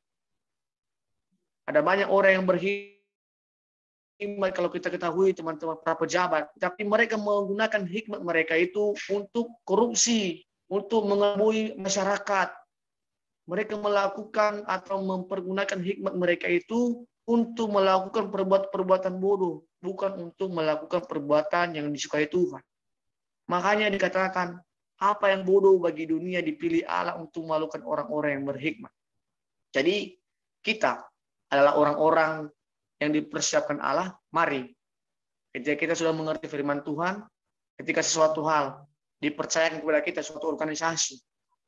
Ada banyak orang yang berhikmat kalau kita ketahui teman-teman para pejabat, tapi mereka menggunakan hikmat mereka itu untuk korupsi, untuk mengelabui masyarakat. Mereka melakukan atau mempergunakan hikmat mereka itu untuk melakukan perbuatan bodoh, bukan untuk melakukan perbuatan yang disukai Tuhan. Makanya dikatakan, apa yang bodoh bagi dunia dipilih Allah untuk memalukan orang-orang yang berhikmat. Jadi kita adalah orang-orang yang dipersiapkan Allah. Mari, ketika kita sudah mengerti firman Tuhan, ketika sesuatu hal dipercayakan kepada kita, suatu organisasi,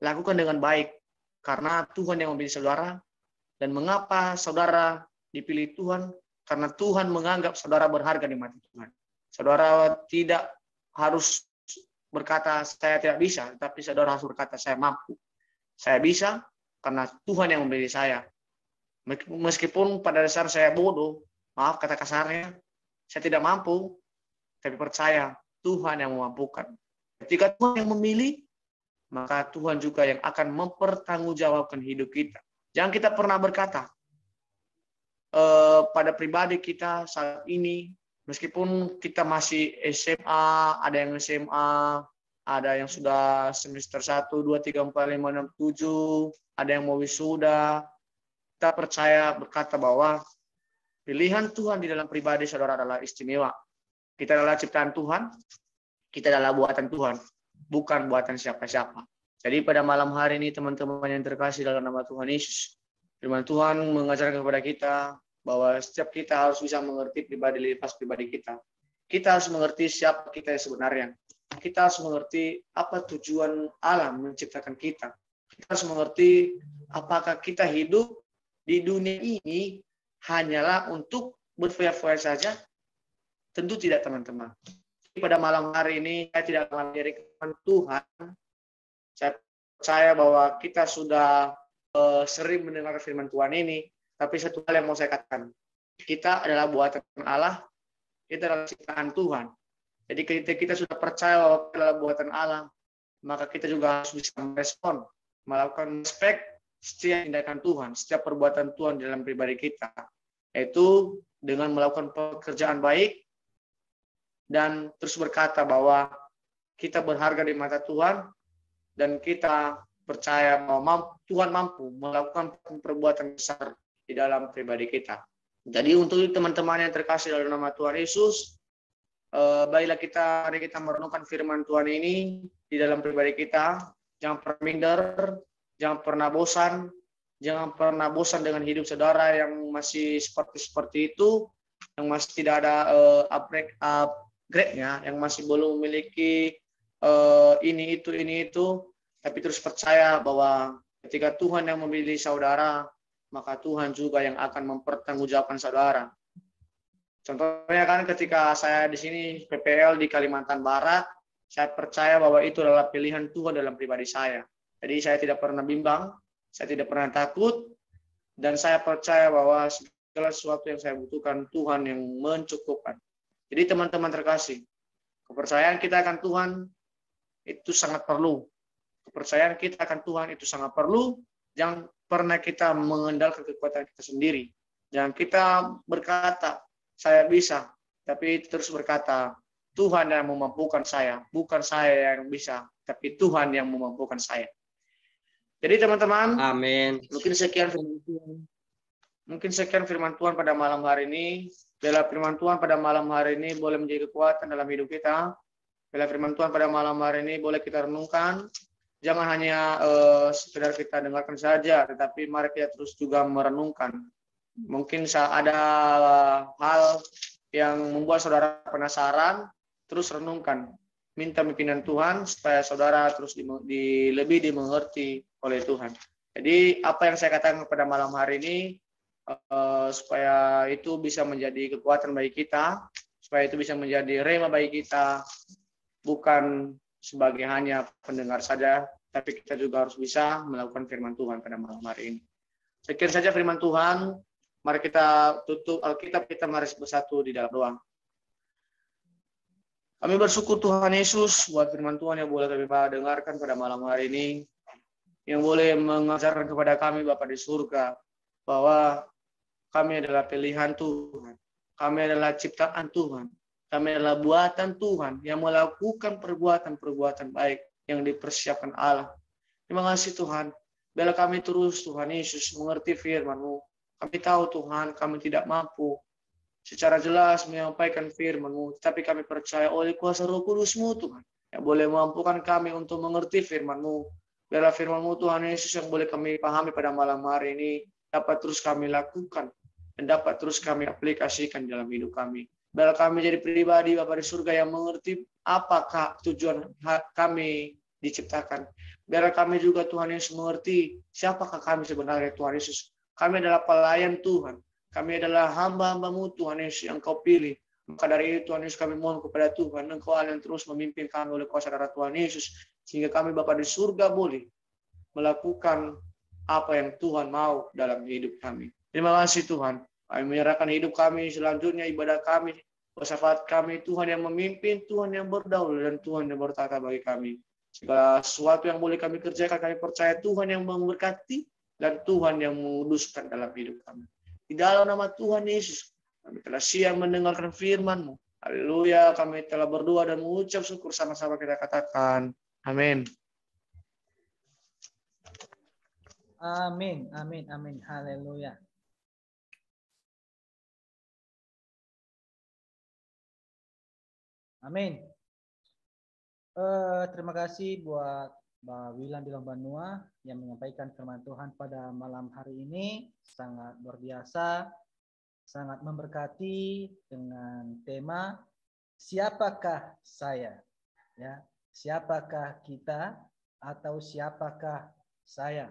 lakukan dengan baik, karena Tuhan yang memilih saudara. Dan mengapa saudara dipilih Tuhan? Karena Tuhan menganggap saudara berharga di mata Tuhan. Saudara tidak harus berkata, saya tidak bisa, tapi saudara harus berkata, saya mampu. Saya bisa karena Tuhan yang memilih saya. Meskipun pada dasar saya bodoh, maaf kata kasarnya, saya tidak mampu, tapi percaya Tuhan yang memampukan. Ketika Tuhan yang memilih, maka Tuhan juga yang akan mempertanggungjawabkan hidup kita. Jangan kita pernah berkata pada pribadi kita saat ini, meskipun kita masih SMA, ada yang SMA, ada yang sudah semester 1, 2, 3, 4, 5, 6, 7, ada yang mau wisuda, kita percaya berkata bahwa pilihan Tuhan di dalam pribadi saudara adalah istimewa. Kita adalah ciptaan Tuhan, kita adalah buatan Tuhan, bukan buatan siapa-siapa. Jadi pada malam hari ini teman-teman yang terkasih dalam nama Tuhan Yesus, firman Tuhan mengajarkan kepada kita bahwa setiap kita harus bisa mengerti pribadi lepas pribadi kita. kita harus mengerti siapa kita yang sebenarnya. Kita harus mengerti apa tujuan Allah menciptakan kita. Kita harus mengerti apakah kita hidup di dunia ini hanyalah untuk berfoya-foya saja. Tentu tidak, teman-teman. Pada malam hari ini saya tidak akan menjadikan Tuhan. Saya percaya bahwa kita sudah sering mendengar firman Tuhan ini, tapi satu hal yang mau saya katakan, kita adalah buatan Allah, kita adalah ciptaan Tuhan. Jadi ketika kita sudah percaya bahwa kita adalah buatan Allah, maka kita juga harus bisa merespon, melakukan respect setiap tindakan Tuhan, setiap perbuatan Tuhan dalam pribadi kita, yaitu dengan melakukan pekerjaan baik dan terus berkata bahwa kita berharga di mata Tuhan dan kita percaya bahwa Tuhan mampu melakukan perbuatan besar di dalam pribadi kita. Jadi untuk teman-teman yang terkasih dalam nama Tuhan Yesus, baiklah hari kita merenungkan firman Tuhan ini di dalam pribadi kita. Jangan pernah minder, jangan pernah bosan dengan hidup saudara yang masih seperti itu, yang masih tidak ada upgrade-nya, yang masih belum memiliki ini itu. Tapi terus percaya bahwa ketika Tuhan yang memilih saudara, maka Tuhan juga yang akan mempertanggungjawabkan saudara. Contohnya kan ketika saya di sini PPL di Kalimantan Barat, saya percaya bahwa itu adalah pilihan Tuhan dalam pribadi saya. Jadi saya tidak pernah bimbang, saya tidak pernah takut, dan saya percaya bahwa segala sesuatu yang saya butuhkan Tuhan yang mencukupkan. Jadi teman-teman terkasih, kepercayaan kita akan Tuhan itu sangat perlu. Kepercayaan kita akan Tuhan itu sangat perlu. Jangan pernah kita mengandalkan kekuatan kita sendiri. Jangan kita berkata, saya bisa. Tapi terus berkata, Tuhan yang memampukan saya. Bukan saya yang bisa, tapi Tuhan yang memampukan saya. Jadi teman-teman, Amin. mungkin sekian firman Tuhan pada malam hari ini. Bila firman Tuhan pada malam hari ini boleh menjadi kekuatan dalam hidup kita. Bila firman Tuhan pada malam hari ini boleh kita renungkan. Jangan hanya sekedar kita dengarkan saja, tetapi mari kita terus juga merenungkan. Mungkin ada hal yang membuat saudara penasaran, terus renungkan. Minta pimpinan Tuhan supaya saudara terus lebih dimengerti oleh Tuhan. Jadi apa yang saya katakan pada malam hari ini, supaya itu bisa menjadi kekuatan bagi kita, supaya itu bisa menjadi rema bagi kita, bukan sebagai hanya pendengar saja, tapi kita juga harus bisa melakukan firman Tuhan pada malam hari ini. Sekian saja firman Tuhan. Mari kita tutup Alkitab, kita mari bersatu di dalam doa. Kami bersyukur Tuhan Yesus buat firman Tuhan yang boleh kami dengarkan pada malam hari ini, yang boleh mengajarkan kepada kami Bapa di surga bahwa kami adalah pilihan Tuhan, kami adalah ciptaan Tuhan, kami adalah buatan Tuhan yang melakukan perbuatan-perbuatan baik yang dipersiapkan Allah. Terima kasih Tuhan. Bila kami terus Tuhan Yesus mengerti firman-Mu, kami tahu Tuhan kami tidak mampu secara jelas menyampaikan firman-Mu, tapi kami percaya oleh kuasa Roh Kudus-Mu Tuhan, yang boleh memampukan kami untuk mengerti firman-Mu. Bila firman-Mu Tuhan Yesus yang boleh kami pahami pada malam hari ini, dapat terus kami lakukan, dan dapat terus kami aplikasikan dalam hidup kami. Biar kami jadi pribadi Bapa di surga yang mengerti apakah tujuan kami diciptakan. Biar kami juga Tuhan Yesus mengerti siapakah kami sebenarnya Tuhan Yesus. Kami adalah pelayan Tuhan. Kami adalah hamba-hamba-Mu Tuhan Yesus yang Kau pilih. Maka dari itu Tuhan Yesus kami mohon kepada Tuhan, Engkau yang terus memimpin kami oleh kuasa darah Tuhan Yesus. Sehingga kami Bapa di surga boleh melakukan apa yang Tuhan mau dalam hidup kami. Terima kasih Tuhan. Kami menyerahkan hidup kami, selanjutnya ibadah kami, syafaat kami, Tuhan yang memimpin, Tuhan yang berdaulat, dan Tuhan yang bertata bagi kami. Segala sesuatu yang boleh kami kerjakan, kami percaya Tuhan yang memberkati, dan Tuhan yang menguduskan dalam hidup kami. Di dalam nama Tuhan Yesus, kami telah siap mendengarkan firman-Mu. Haleluya, kami telah berdoa dan mengucap syukur sama-sama kita katakan. Amin. Amin, amin, amin. Haleluya. Amin. Terima kasih buat Mbak Wilan di Banua yang menyampaikan firman Tuhan pada malam hari ini. Sangat luar biasa, sangat memberkati dengan tema siapakah saya? Ya, siapakah kita atau siapakah saya?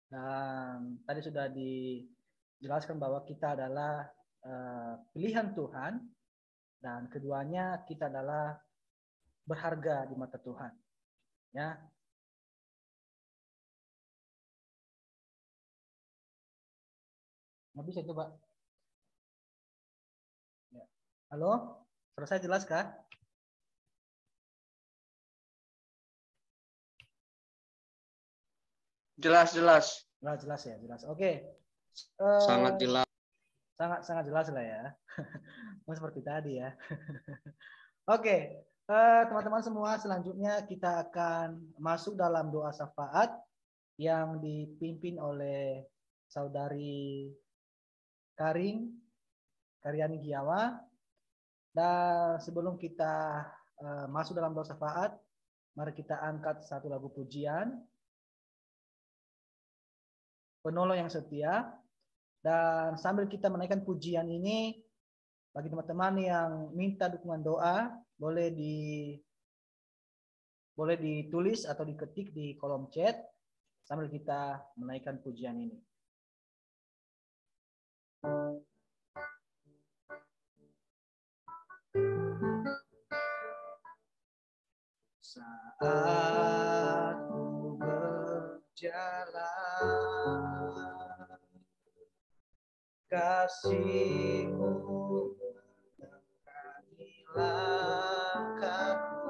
Dan tadi sudah dijelaskan bahwa kita adalah pilihan Tuhan, dan keduanya kita adalah berharga di mata Tuhan. Ya. Nggak bisa coba. Ya. Halo, selesai jelas kah? Jelas. Jelas ya, jelas. Oke. Sangat jelas. Sangat jelas lah ya. Seperti tadi ya. Oke, teman-teman semua, selanjutnya kita akan masuk dalam doa syafaat yang dipimpin oleh saudari Karyani Giawa. Dan sebelum kita masuk dalam doa syafaat, mari kita angkat satu lagu pujian, Penolong yang Setia. Dan sambil kita menaikkan pujian ini, bagi teman-teman yang minta dukungan doa, boleh ditulis atau diketik di kolom chat sambil kita menaikkan pujian ini. Saat ku berjalan, kasih-Mu menerangi langkahku.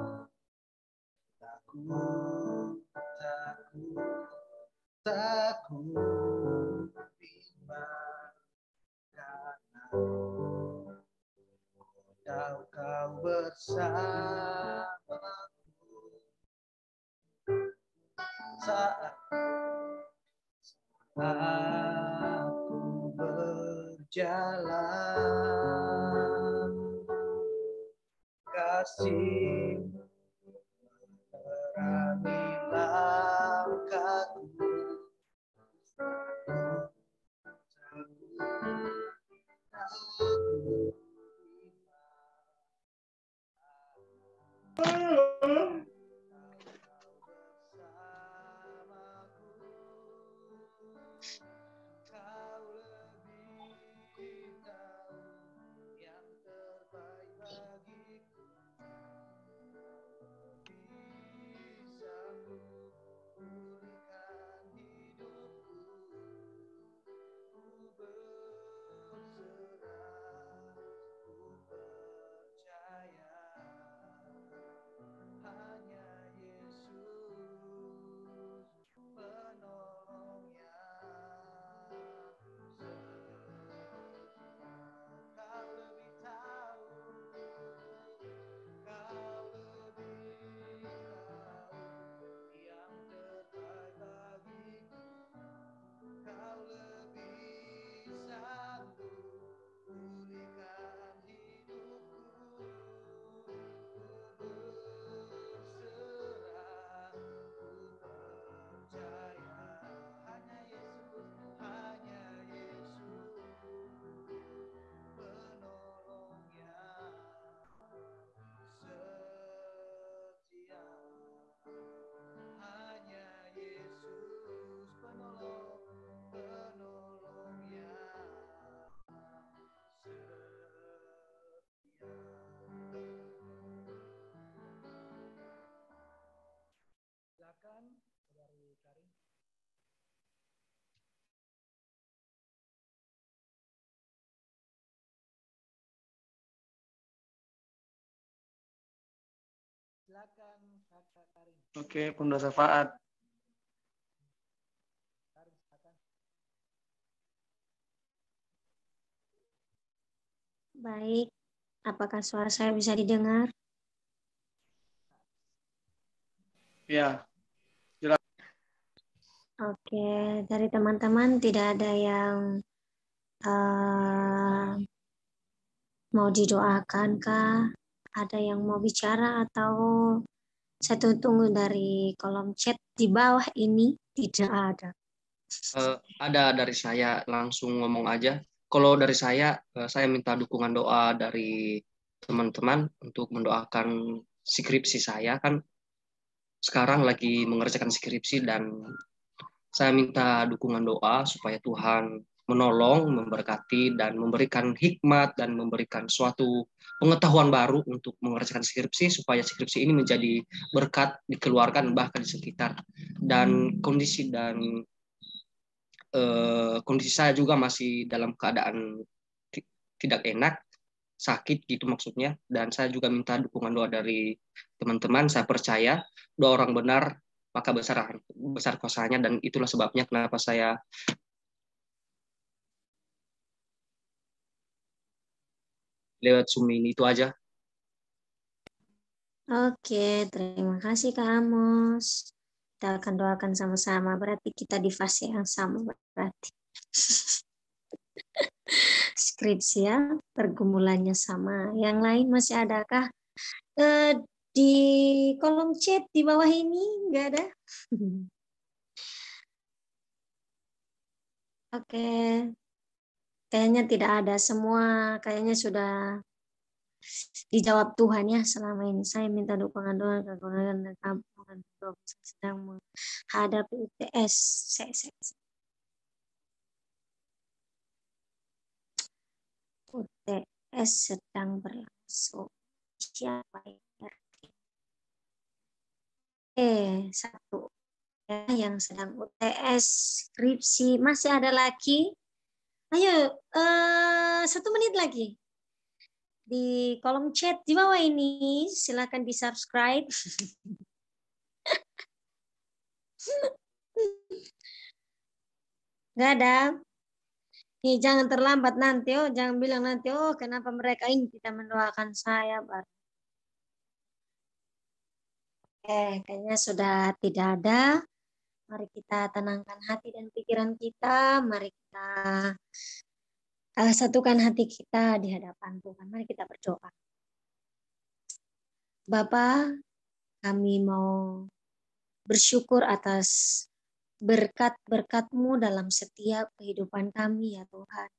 Takut bimbang, karena Kau bersamaku. Saat aku berjalan, kasih-Mu menerangi langkahku. Silakan, Saudari Karin. Silakan, Kakak Karin. Oke, pendoa syafaat. Karin, silakan. Baik, apakah suara saya bisa didengar? Ya, Oke, dari teman-teman tidak ada yang mau didoakan kah? Ada yang mau bicara atau saya tunggu dari kolom chat di bawah ini? Tidak ada. Ada dari saya, langsung ngomong aja. Kalau dari saya minta dukungan doa dari teman-teman untuk mendoakan skripsi saya. Kan sekarang lagi mengerjakan skripsi dan saya minta dukungan doa supaya Tuhan menolong, memberkati, dan memberikan hikmat dan memberikan suatu pengetahuan baru untuk mengerjakan skripsi supaya skripsi ini menjadi berkat dikeluarkan bahkan di sekitar. Dan kondisi saya juga masih dalam keadaan tidak enak, sakit gitu maksudnya. Dan saya juga minta dukungan doa dari teman-teman. Saya percaya doa orang benar maka besar kuasanya, dan itulah sebabnya kenapa saya lewat Zoom ini. Itu aja. Oke, terima kasih Kak Amos. Kita akan doakan sama-sama. Berarti kita di fase yang sama berarti. Skripsi ya, pergumulannya sama. Yang lain masih adakah? Di kolom chat di bawah ini nggak ada? Oke, kayaknya tidak ada. Semua kayaknya sudah dijawab Tuhan ya selama ini. Saya minta dukungan doa kekuatan dan kampungan sedang menghadapi UTS. UTS sedang berlangsung. Siapa yang satu ya, yang sedang UTS skripsi. Masih ada lagi? Ayo, 1 menit lagi. Di kolom chat di bawah ini, silakan di subscribe. Nggak ada. Nih, jangan terlambat nanti, jangan bilang nanti, kenapa mereka ini tidak mendoakan saya, Pak. Kayaknya sudah tidak ada. Mari kita tenangkan hati dan pikiran kita. Mari kita satukan hati kita di hadapan Tuhan. Mari kita berdoa. Bapa, kami mau bersyukur atas berkat-berkat-Mu dalam setiap kehidupan kami ya Tuhan.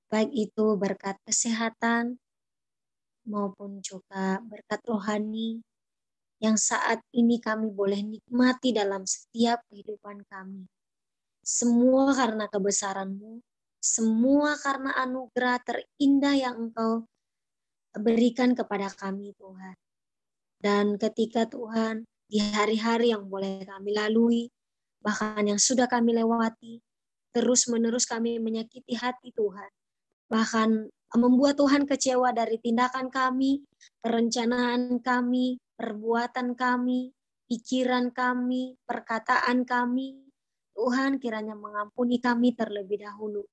Baik itu berkat kesehatan maupun juga berkat rohani yang saat ini kami boleh nikmati dalam setiap kehidupan kami. Semua karena kebesaran-Mu, semua karena anugerah terindah yang Engkau berikan kepada kami Tuhan. Dan ketika Tuhan, di hari-hari yang boleh kami lalui, bahkan yang sudah kami lewati, terus-menerus kami menyakiti hati Tuhan. Bahkan membuat Tuhan kecewa dari tindakan kami, perencanaan kami, perbuatan kami, pikiran kami, perkataan kami. Tuhan kiranya mengampuni kami terlebih dahulu.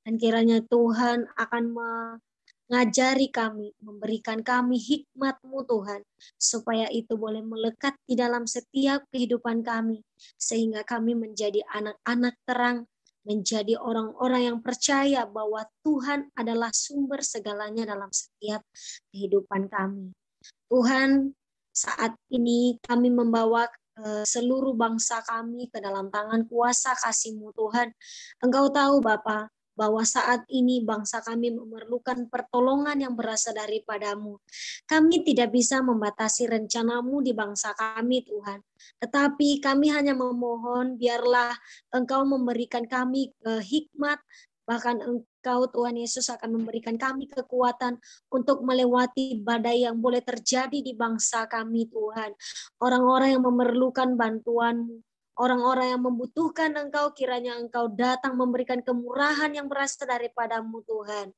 Dan kiranya Tuhan akan mengajari kami, memberikan kami hikmat-Mu Tuhan, supaya itu boleh melekat di dalam setiap kehidupan kami, sehingga kami menjadi anak-anak terang, menjadi orang-orang yang percaya bahwa Tuhan adalah sumber segalanya dalam setiap kehidupan kami. Tuhan, saat ini kami membawa seluruh bangsa kami ke dalam tangan kuasa kasih-Mu Tuhan. Engkau tahu Bapa, bahwa saat ini bangsa kami memerlukan pertolongan yang berasal daripada-Mu. Kami tidak bisa membatasi rencana-Mu di bangsa kami Tuhan. Tetapi kami hanya memohon biarlah Engkau memberikan kami hikmat, bahkan Engkau Tuhan Yesus akan memberikan kami kekuatan untuk melewati badai yang boleh terjadi di bangsa kami Tuhan. Orang-orang yang memerlukan bantuan-Mu, orang-orang yang membutuhkan Engkau, kiranya Engkau datang memberikan kemurahan yang berasal daripada-Mu Tuhan.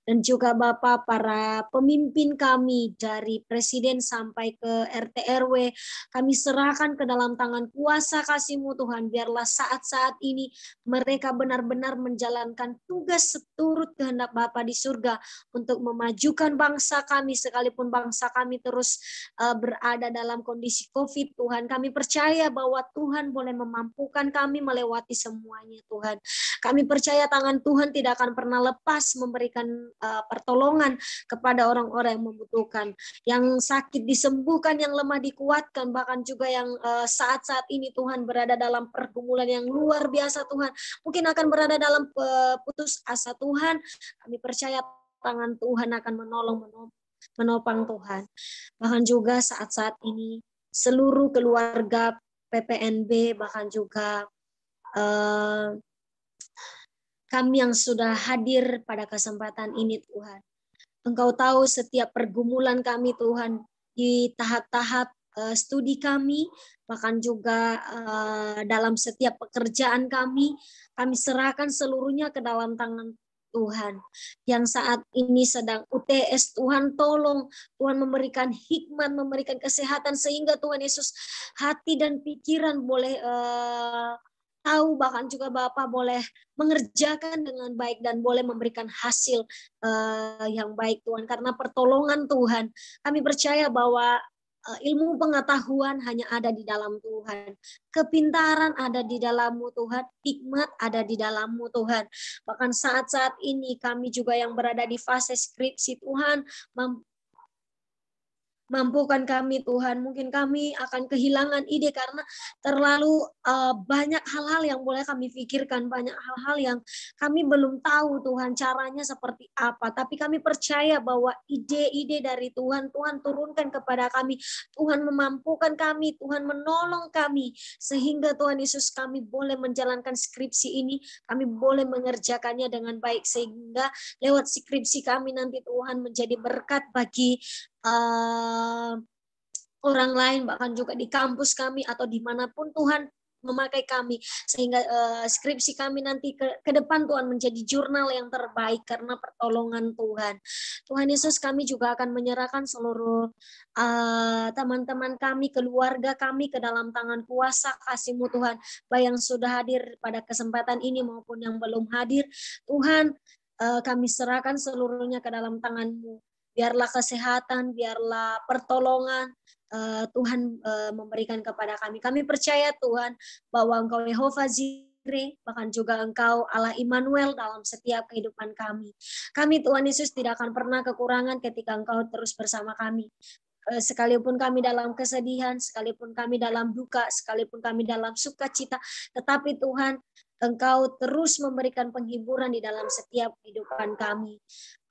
Dan juga Bapa, para pemimpin kami dari presiden sampai ke RT RW, kami serahkan ke dalam tangan kuasa kasih-Mu Tuhan. Biarlah saat-saat ini mereka benar-benar menjalankan tugas seturut kehendak Bapa di surga untuk memajukan bangsa kami, sekalipun bangsa kami terus berada dalam kondisi COVID Tuhan. Kami percaya bahwa Tuhan boleh memampukan kami melewati semuanya Tuhan. Kami percaya tangan Tuhan tidak akan pernah lepas memberikan pertolongan kepada orang-orang yang membutuhkan. Yang sakit disembuhkan, yang lemah dikuatkan, bahkan juga yang saat-saat ini Tuhan berada dalam pergumulan yang luar biasa Tuhan. Mungkin akan berada dalam putus asa Tuhan. Kami percaya tangan Tuhan akan menolong menopang Tuhan. Bahkan juga saat-saat ini seluruh keluarga PPNB, bahkan juga kami yang sudah hadir pada kesempatan ini Tuhan. Engkau tahu setiap pergumulan kami Tuhan di tahap-tahap studi kami, bahkan juga dalam setiap pekerjaan kami serahkan seluruhnya ke dalam tangan Tuhan. Yang saat ini sedang UTS, Tuhan tolong, Tuhan memberikan hikmat, memberikan kesehatan, sehingga Tuhan Yesus hati dan pikiran boleh tahu, bahkan juga Bapak boleh mengerjakan dengan baik dan boleh memberikan hasil yang baik Tuhan. Karena pertolongan Tuhan, kami percaya bahwa ilmu pengetahuan hanya ada di dalam Tuhan. Kepintaran ada di dalam-Mu Tuhan. Hikmat ada di dalam-Mu Tuhan. Bahkan saat-saat ini kami juga yang berada di fase skripsi Tuhan, mampukan kami Tuhan. Mungkin kami akan kehilangan ide karena terlalu banyak hal-hal yang boleh kami pikirkan, banyak hal-hal yang kami belum tahu Tuhan caranya seperti apa. Tapi kami percaya bahwa ide-ide dari Tuhan, Tuhan turunkan kepada kami. Tuhan memampukan kami, Tuhan menolong kami. Sehingga Tuhan Yesus kami boleh menjalankan skripsi ini, kami boleh mengerjakannya dengan baik. Sehingga lewat skripsi kami nanti Tuhan menjadi berkat bagi orang lain, bahkan juga di kampus kami atau dimanapun Tuhan memakai kami, sehingga skripsi kami nanti ke depan Tuhan menjadi jurnal yang terbaik karena pertolongan Tuhan. Tuhan Yesus, kami juga akan menyerahkan seluruh teman-teman kami, keluarga kami ke dalam tangan kuasa kasih-Mu Tuhan, baik yang sudah hadir pada kesempatan ini maupun yang belum hadir. Tuhan, kami serahkan seluruhnya ke dalam tangan-Mu. Biarlah kesehatan, biarlah pertolongan Tuhan memberikan kepada kami. Kami percaya Tuhan bahwa Engkau Yehova Jireh, bahkan juga Engkau Allah Immanuel dalam setiap kehidupan kami. Kami Tuhan Yesus tidak akan pernah kekurangan ketika Engkau terus bersama kami. Sekalipun kami dalam kesedihan, sekalipun kami dalam duka, sekalipun kami dalam sukacita, tetapi Tuhan, Engkau terus memberikan penghiburan di dalam setiap kehidupan kami.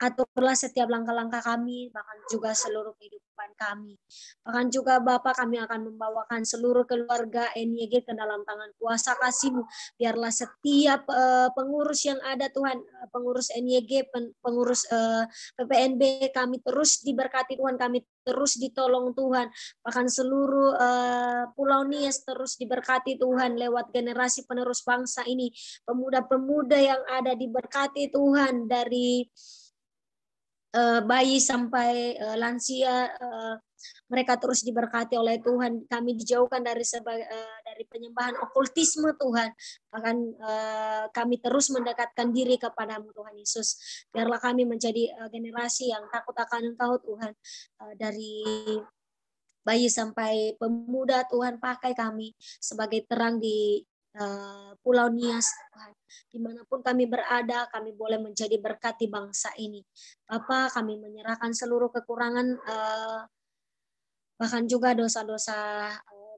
Aturlah setiap langkah-langkah kami, bahkan juga seluruh kehidupan kami. Bahkan juga Bapa, kami akan membawakan seluruh keluarga NYG ke dalam tangan kuasa kasih-Mu. Biarlah setiap pengurus yang ada Tuhan, pengurus NYG, pengurus PPNB, kami terus diberkati Tuhan, kami terus ditolong Tuhan. Bahkan seluruh Pulau Nias terus diberkati Tuhan lewat generasi penerus bangsa ini. Pemuda-pemuda yang ada diberkati Tuhan, dari bayi sampai lansia, mereka terus diberkati oleh Tuhan. Kami dijauhkan dari penyembahan okultisme Tuhan. Bahkan kami terus mendekatkan diri kepada-Mu Tuhan Yesus. Biarlah kami menjadi generasi yang takut akan Engkau Tuhan. Dari bayi sampai pemuda Tuhan, pakai kami sebagai terang di Pulau Nias Tuhan. Dimanapun kami berada, kami boleh menjadi berkat di bangsa ini. Bapa, kami menyerahkan seluruh kekurangan, bahkan juga dosa-dosa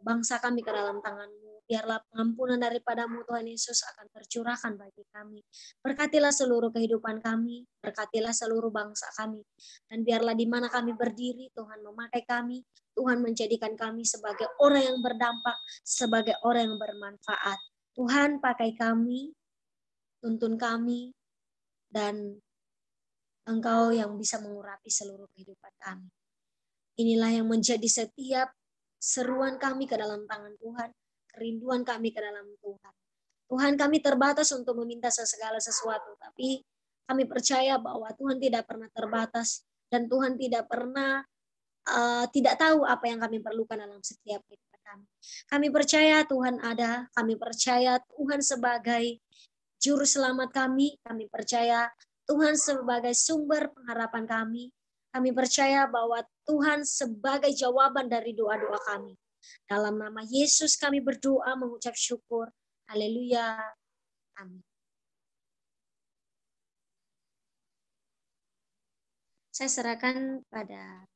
bangsa kami ke dalam tangan-Mu. Biarlah pengampunan daripada-Mu Tuhan Yesus akan tercurahkan bagi kami. Berkatilah seluruh kehidupan kami, berkatilah seluruh bangsa kami. Dan biarlah di mana kami berdiri, Tuhan memakai kami, Tuhan menjadikan kami sebagai orang yang berdampak, sebagai orang yang bermanfaat. Tuhan pakai kami, tuntun kami, dan Engkau yang bisa mengurapi seluruh kehidupan kami. Inilah yang menjadi setiap seruan kami ke dalam tangan Tuhan, kerinduan kami ke dalam Tuhan. Tuhan, kami terbatas untuk meminta segala sesuatu, tapi kami percaya bahwa Tuhan tidak pernah terbatas, dan Tuhan tidak pernah tidak tahu apa yang kami perlukan dalam setiap kehidupan kami. Kami percaya Tuhan ada, kami percaya Tuhan sebagai juru selamat kami percaya Tuhan sebagai sumber pengharapan kami. Kami percaya bahwa Tuhan sebagai jawaban dari doa-doa kami. Dalam nama Yesus kami berdoa, mengucap syukur. Haleluya. Amin. Saya serahkan pada